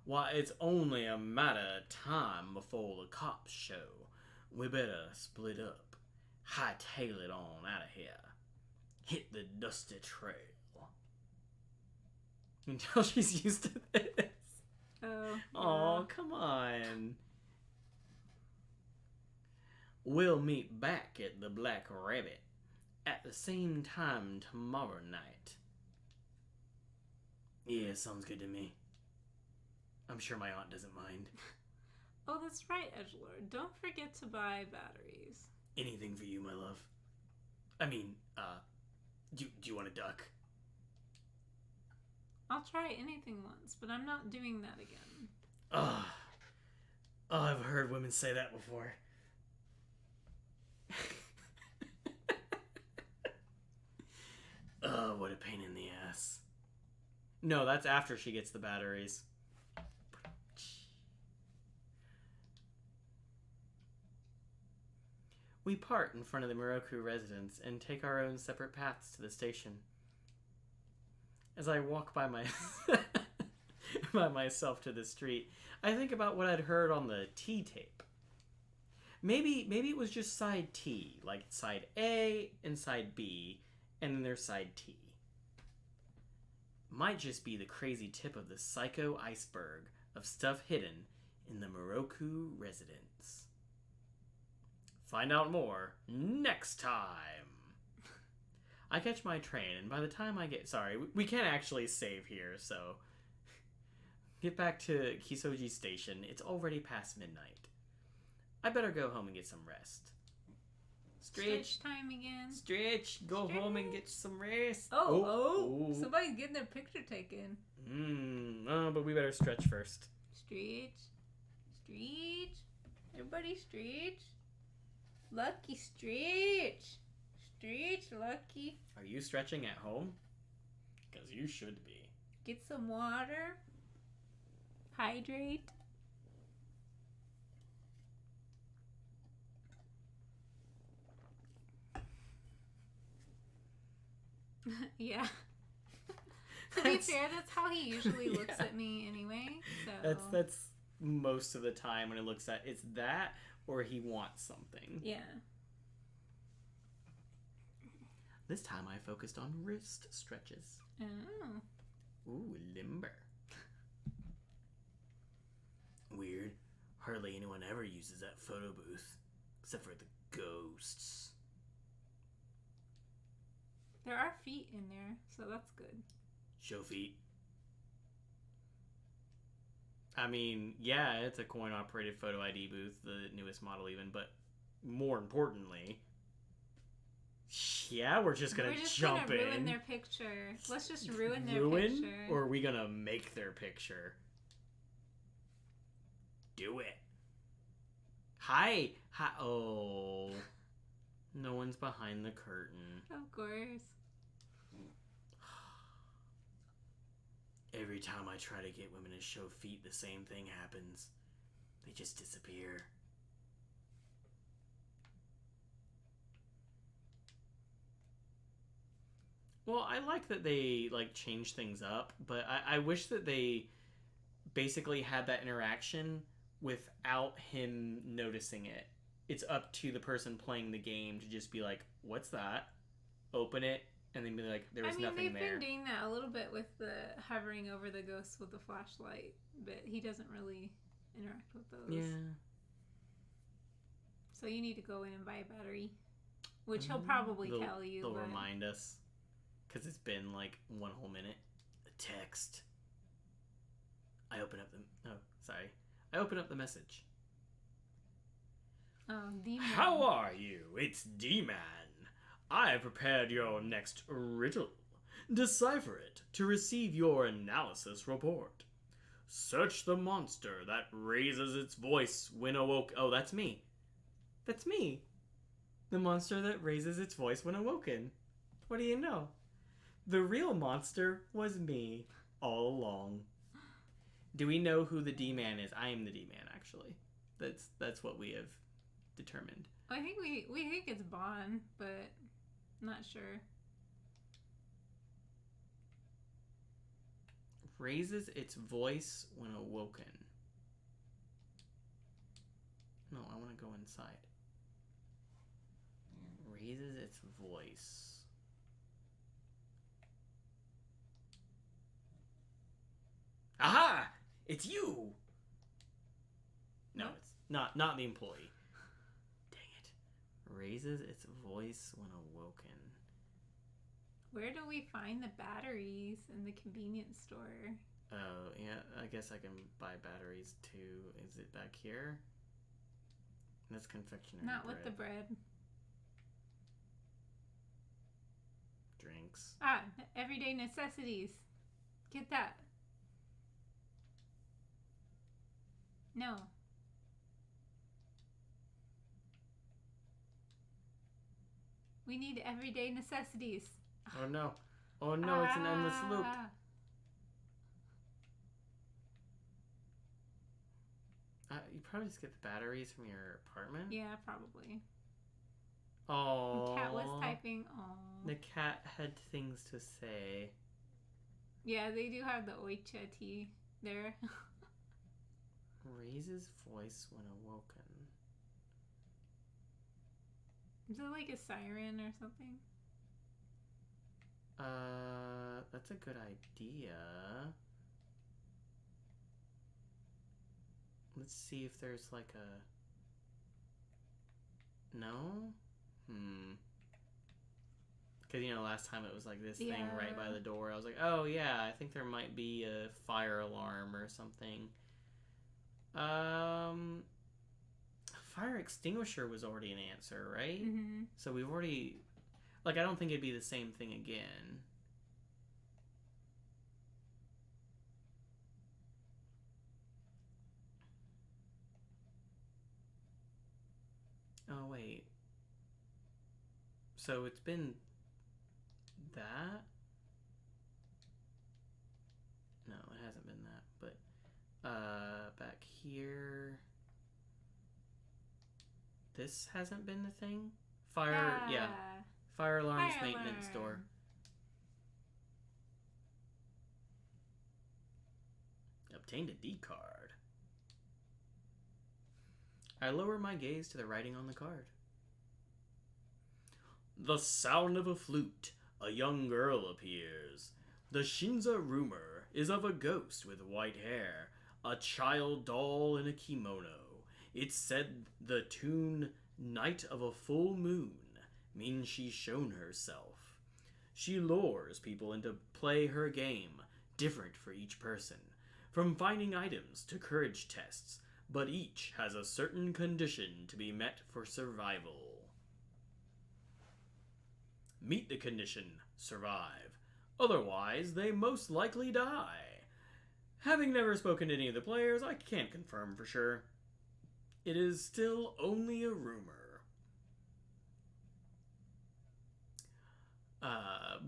Why, it's only a matter of time before the cops show. We better split up. Hightail it on out of here. Hit the dusty trail. Until she's used to this. Oh. Aw, come on. We'll meet back at the Black Rabbit at the same time tomorrow night. Yeah, sounds good to me. I'm sure my aunt doesn't mind. Oh, that's right, Edgelord. Don't forget to buy batteries. Anything for you, my love. I mean, do you want a duck? I'll try anything once, but I'm not doing that again. Oh, I've heard women say that before. Oh, what a pain in the ass. No, that's after she gets the batteries. We part in front of the Miroku residence and take our own separate paths to the station. As I walk by myself to the street, I think about what I'd heard on the T tape. Maybe it was just side T, like side A and side B, and then there's side T. Might just be the crazy tip of the psycho iceberg of stuff hidden in the Miroku residence. Find out more next time. I catch my train, and by the time I get... Sorry, we can't actually save here, so... Get back to Kisoji Station. It's already past midnight. I better go home and get some rest. Stretch time again. Stretch, go home and get some rest. Oh. Somebody's getting their picture taken. But we better stretch first. Stretch. Everybody stretch. Lucky stretch. Stretch, Lucky. Are you stretching at home? Because you should be. Get some water. Hydrate. Yeah. To be fair, that's how he usually looks at me anyway. So that's most of the time when he looks at it's that or he wants something. Yeah. This time I focused on wrist stretches. Oh. Ooh, limber. Weird. Hardly anyone ever uses that photo booth. Except for the ghosts. There are feet in there, so that's good. Show feet. I mean, yeah, it's a coin-operated photo ID booth, the newest model even, but more importantly... Yeah, we're just gonna jump in. We're just gonna ruin their picture. Let's just ruin their picture. Or are we gonna make their picture? Do it. Hi. Hi. Oh. No one's behind the curtain. Of course. Every time I try to get women to show feet, the same thing happens. They just disappear. Well, I like that they like change things up, but I wish that they basically had that interaction without him noticing it. It's up to the person playing the game to just be like, "What's that?" Open it, and then be like, "There was nothing they've there." been doing that a little bit with the hovering over the ghosts with the flashlight, but he doesn't really interact with those. Yeah. So you need to go in and buy a battery, which he'll probably tell you. They'll remind us, because it's been like 1 whole minute. A text. I open up the message. Oh, D-Man. How are you? It's D-Man. I have prepared your next riddle. Decipher it to receive your analysis report. Search the monster that raises its voice when awoke. Oh, that's me. That's me. The monster that raises its voice when awoken. What do you know? The real monster was me all along. Do we know who the D-Man is? I am the D-Man, actually. That's what we have determined. I think we think it's Bon, but not sure. Raises its voice when awoken. No, I want to go inside. Raises its voice. Aha! It's you! No, What? it's not the employee. Dang it. Raises its voice when awoken. Where do we find the batteries in the convenience store? Oh, yeah, I guess I can buy batteries too. Is it back here? That's confectionery Not bread. with the bread. Drinks. Ah, everyday necessities. Get that. No. We need everyday necessities. Oh no. Oh no, it's an endless loop. You probably just get the batteries from your apartment? Yeah, probably. Oh. The cat was typing. Oh. The cat had things to say. Yeah, they do have the oicha tea there. Raises voice when awoken. Is it like a siren or something? That's a good idea. Let's see if there's like a... No? Because, you know, last time it was like this thing right by the door. I was like, oh yeah, I think there might be a fire alarm or something. Fire extinguisher was already an answer, right? Mm-hmm. So we've already... Like, I don't think it'd be the same thing again. Oh, wait. So it's been that? No, it hasn't been that. But, back here... This hasn't been the thing? Fire, yeah. Fire alarms maintenance door. Obtained a D card. I lower my gaze to the writing on the card. The sound of a flute. A young girl appears. The Shinza rumor is of a ghost with white hair. A child doll in a kimono. It's said the tune Night of a Full Moon means she's shown herself. She lures people into play her game, different for each person, from finding items to courage tests, but each has a certain condition to be met for survival. Meet the condition, survive. Otherwise, they most likely die. Having never spoken to any of the players, I can't confirm for sure. It is still only a rumor.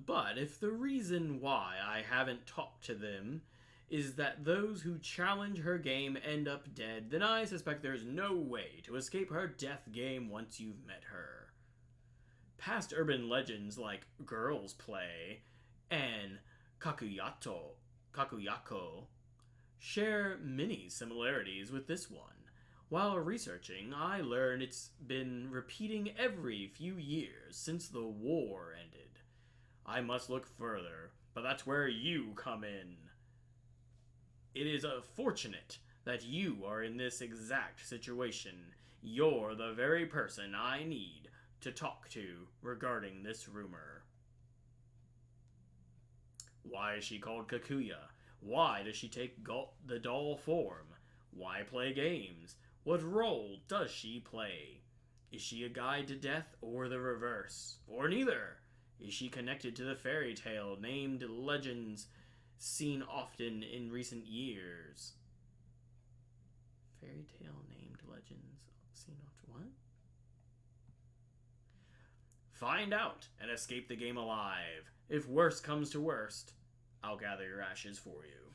But if the reason why I haven't talked to them is that those who challenge her game end up dead, then I suspect there's no way to escape her death game once you've met her. Past urban legends like Girls Play and Kakuyako share many similarities with this one. While researching, I learned it's been repeating every few years since the war ended. I must look further, but that's where you come in. It is fortunate that you are in this exact situation. You're the very person I need to talk to regarding this rumor. Why is she called Kakuya? Why does she take the doll form? Why play games? What role does she play? Is she a guide to death or the reverse? Or neither? Is she connected to the fairy tale named legends seen often in recent years? Fairy tale named legends seen often. What? Find out and escape the game alive. If worst comes to worst, I'll gather your ashes for you.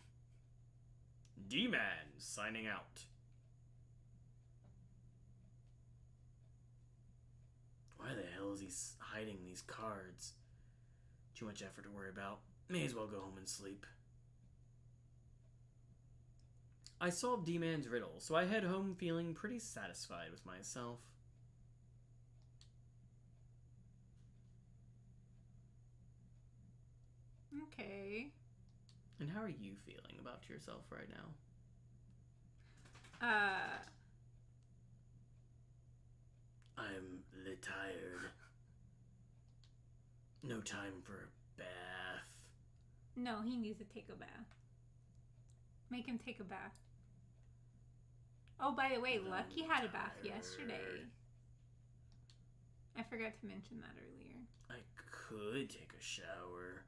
D-Man signing out. Why the hell is he hiding these cards? Too much effort to worry about. May as well go home and sleep. I solved D-Man's riddle, so I head home feeling pretty satisfied with myself. Okay. And how are you feeling about yourself right now? I'm tired. No time for a bath. No, he needs to take a bath. Make him take a bath. Oh, by the way, Lucky had a bath yesterday. I forgot to mention that earlier. I could take a shower.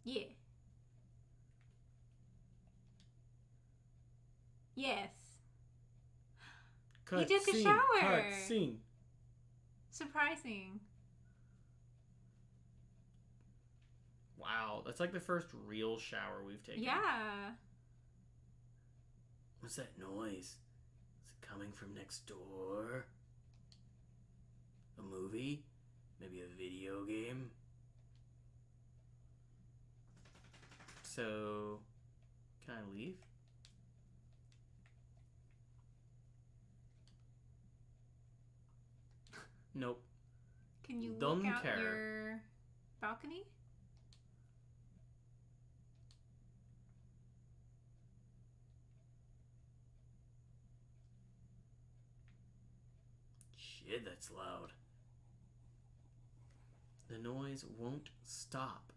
Yeah. Yes. Cut took a scene, shower. Cut scene. Surprising. Wow, that's like the first real shower we've taken. Yeah. What's that noise? Is it coming from next door? A movie? Maybe a video game? So, can I leave? Nope. Can you Don't look out care. your balcony? Shit, that's loud. The noise won't stop.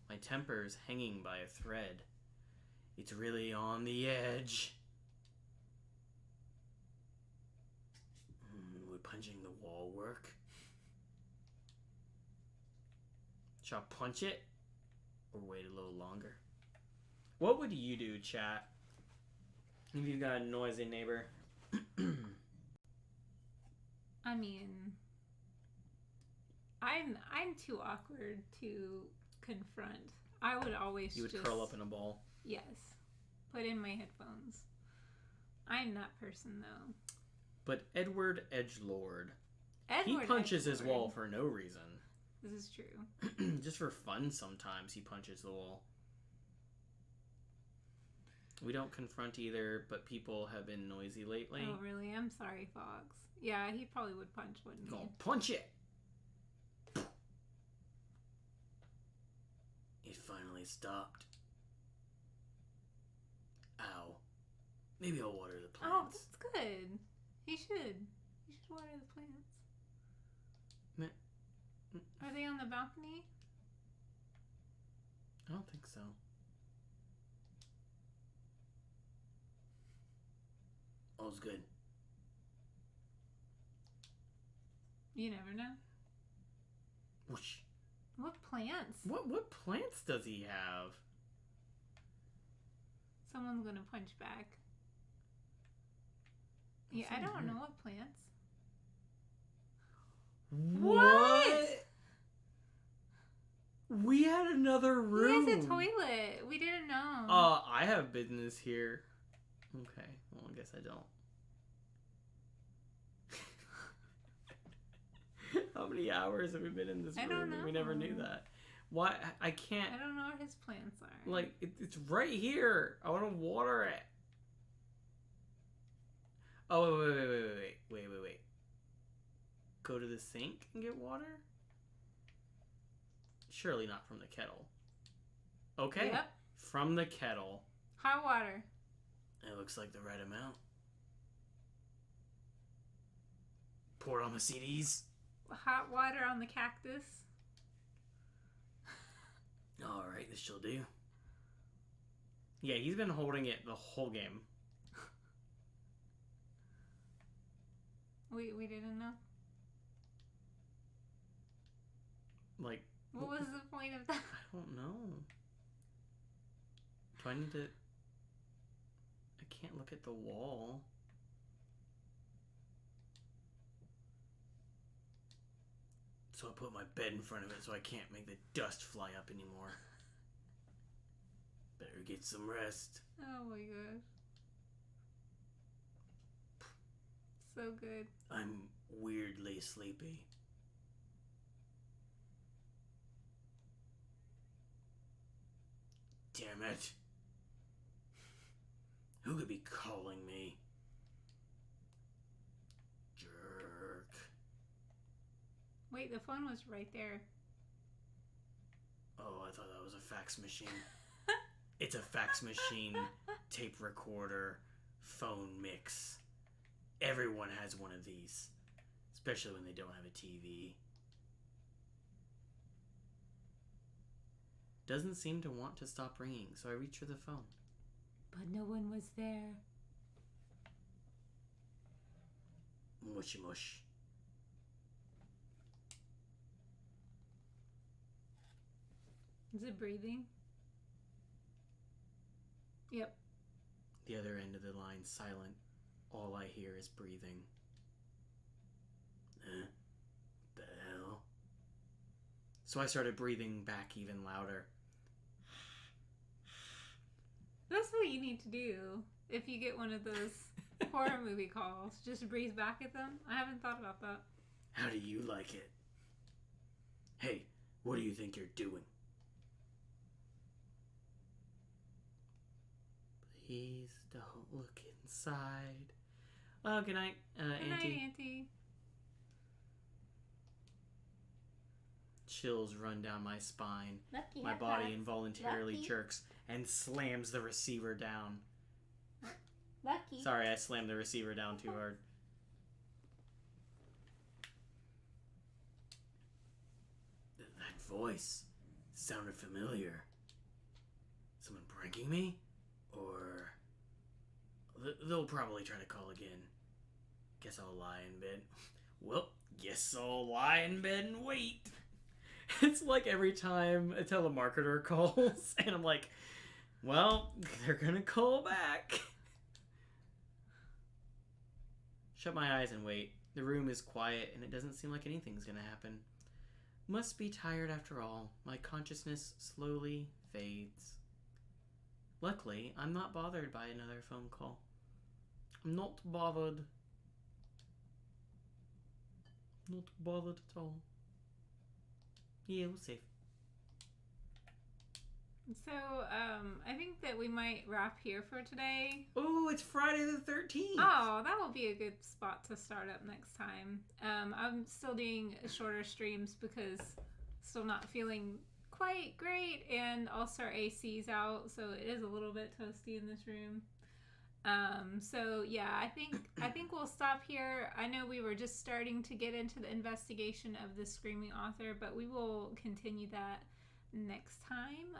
My temper's hanging by a thread. It's really on the edge. Would punching the wall work? Shall I punch it? Or wait a little longer? What would you do, chat? If you've got a noisy neighbor? I mean, I'm too awkward to confront. I would always You would just curl up in a ball. Yes. Put in my headphones. I'm that person though. But Edward Edgelord, he Edward punches his Edgelord. wall for no reason. This is true. Just for fun sometimes he punches the wall. We don't confront either, but people have been noisy lately. Oh really? I'm sorry, Fox. Yeah, he probably would punch, wouldn't he? Go punch it! It finally stopped. Ow. Maybe I'll water the Oh, plants. that's good. He should. He should water the plants. Are they on the balcony? I don't think so. All's good. You never know. Whoosh. What plants? What plants does he have? Someone's gonna punch back. Yeah, What's I in don't here? know what plants. What? We had another room. He has a toilet. We didn't know. I have business here. Okay, well, I guess I don't. How many hours have we been in this I room? don't And we never knew know. that. Why? I can't. I don't know where his plants are. Like, it's right here. I want to water it. Oh, wait. Go to the sink and get water? Surely not from the kettle. Okay. Yep. From the kettle. Hot water. It looks like the right amount. Pour it on the CDs. Hot water on the cactus. Alright, this shall do. Yeah, he's been holding it the whole game. We didn't know. Like, What was the point of that? I don't know. Do I need to... I can't look at the wall. So I put my bed in front of it so I can't make the dust fly up anymore. Better get some rest. Oh my gosh. So good. I'm weirdly sleepy. Damn it. Who could be calling me? Jerk. Wait, the phone was right there. Oh, I thought that was a fax machine. It's a fax machine, tape recorder, phone mix. Everyone has one of these, especially when they don't have a TV. Doesn't seem to want to stop ringing, so I reach for the phone. But no one was there. Mushy mush. Is it breathing? Yep. The other end of the line silent. All I hear is breathing. The hell? So I started breathing back even louder. That's what you need to do if you get one of those horror movie calls. Just breathe back at them. I haven't thought about that. How do you like it? Hey, what do you think you're doing? Please don't look inside. Oh, good night, Good night, Auntie. Auntie. Chills run down my spine. Lucky My body involuntarily Lucky. jerks and slams the receiver down. Lucky. Sorry, I slammed the receiver down too hard. That voice sounded familiar. Someone pranking me? Or... They'll probably try to call again. Guess I'll lie in bed. Well, guess I'll lie in bed and wait. It's like every time a telemarketer calls, and I'm like, well, they're gonna call back. Shut my eyes and wait. The room is quiet, and it doesn't seem like anything's gonna happen. Must be tired after all. My consciousness slowly fades. Luckily, I'm not bothered by another phone call. I'm not bothered. Not bothered at all. Yeah, we're safe. So, I think that we might wrap here for today. Oh, it's Friday the 13th. Oh, that will be a good spot to start up next time. I'm still doing shorter streams because still not feeling quite great, and also our AC's out, so it is a little bit toasty in this room. So yeah, I think we'll stop here. I know we were just starting to get into the investigation of the screaming author, but we will continue that next time.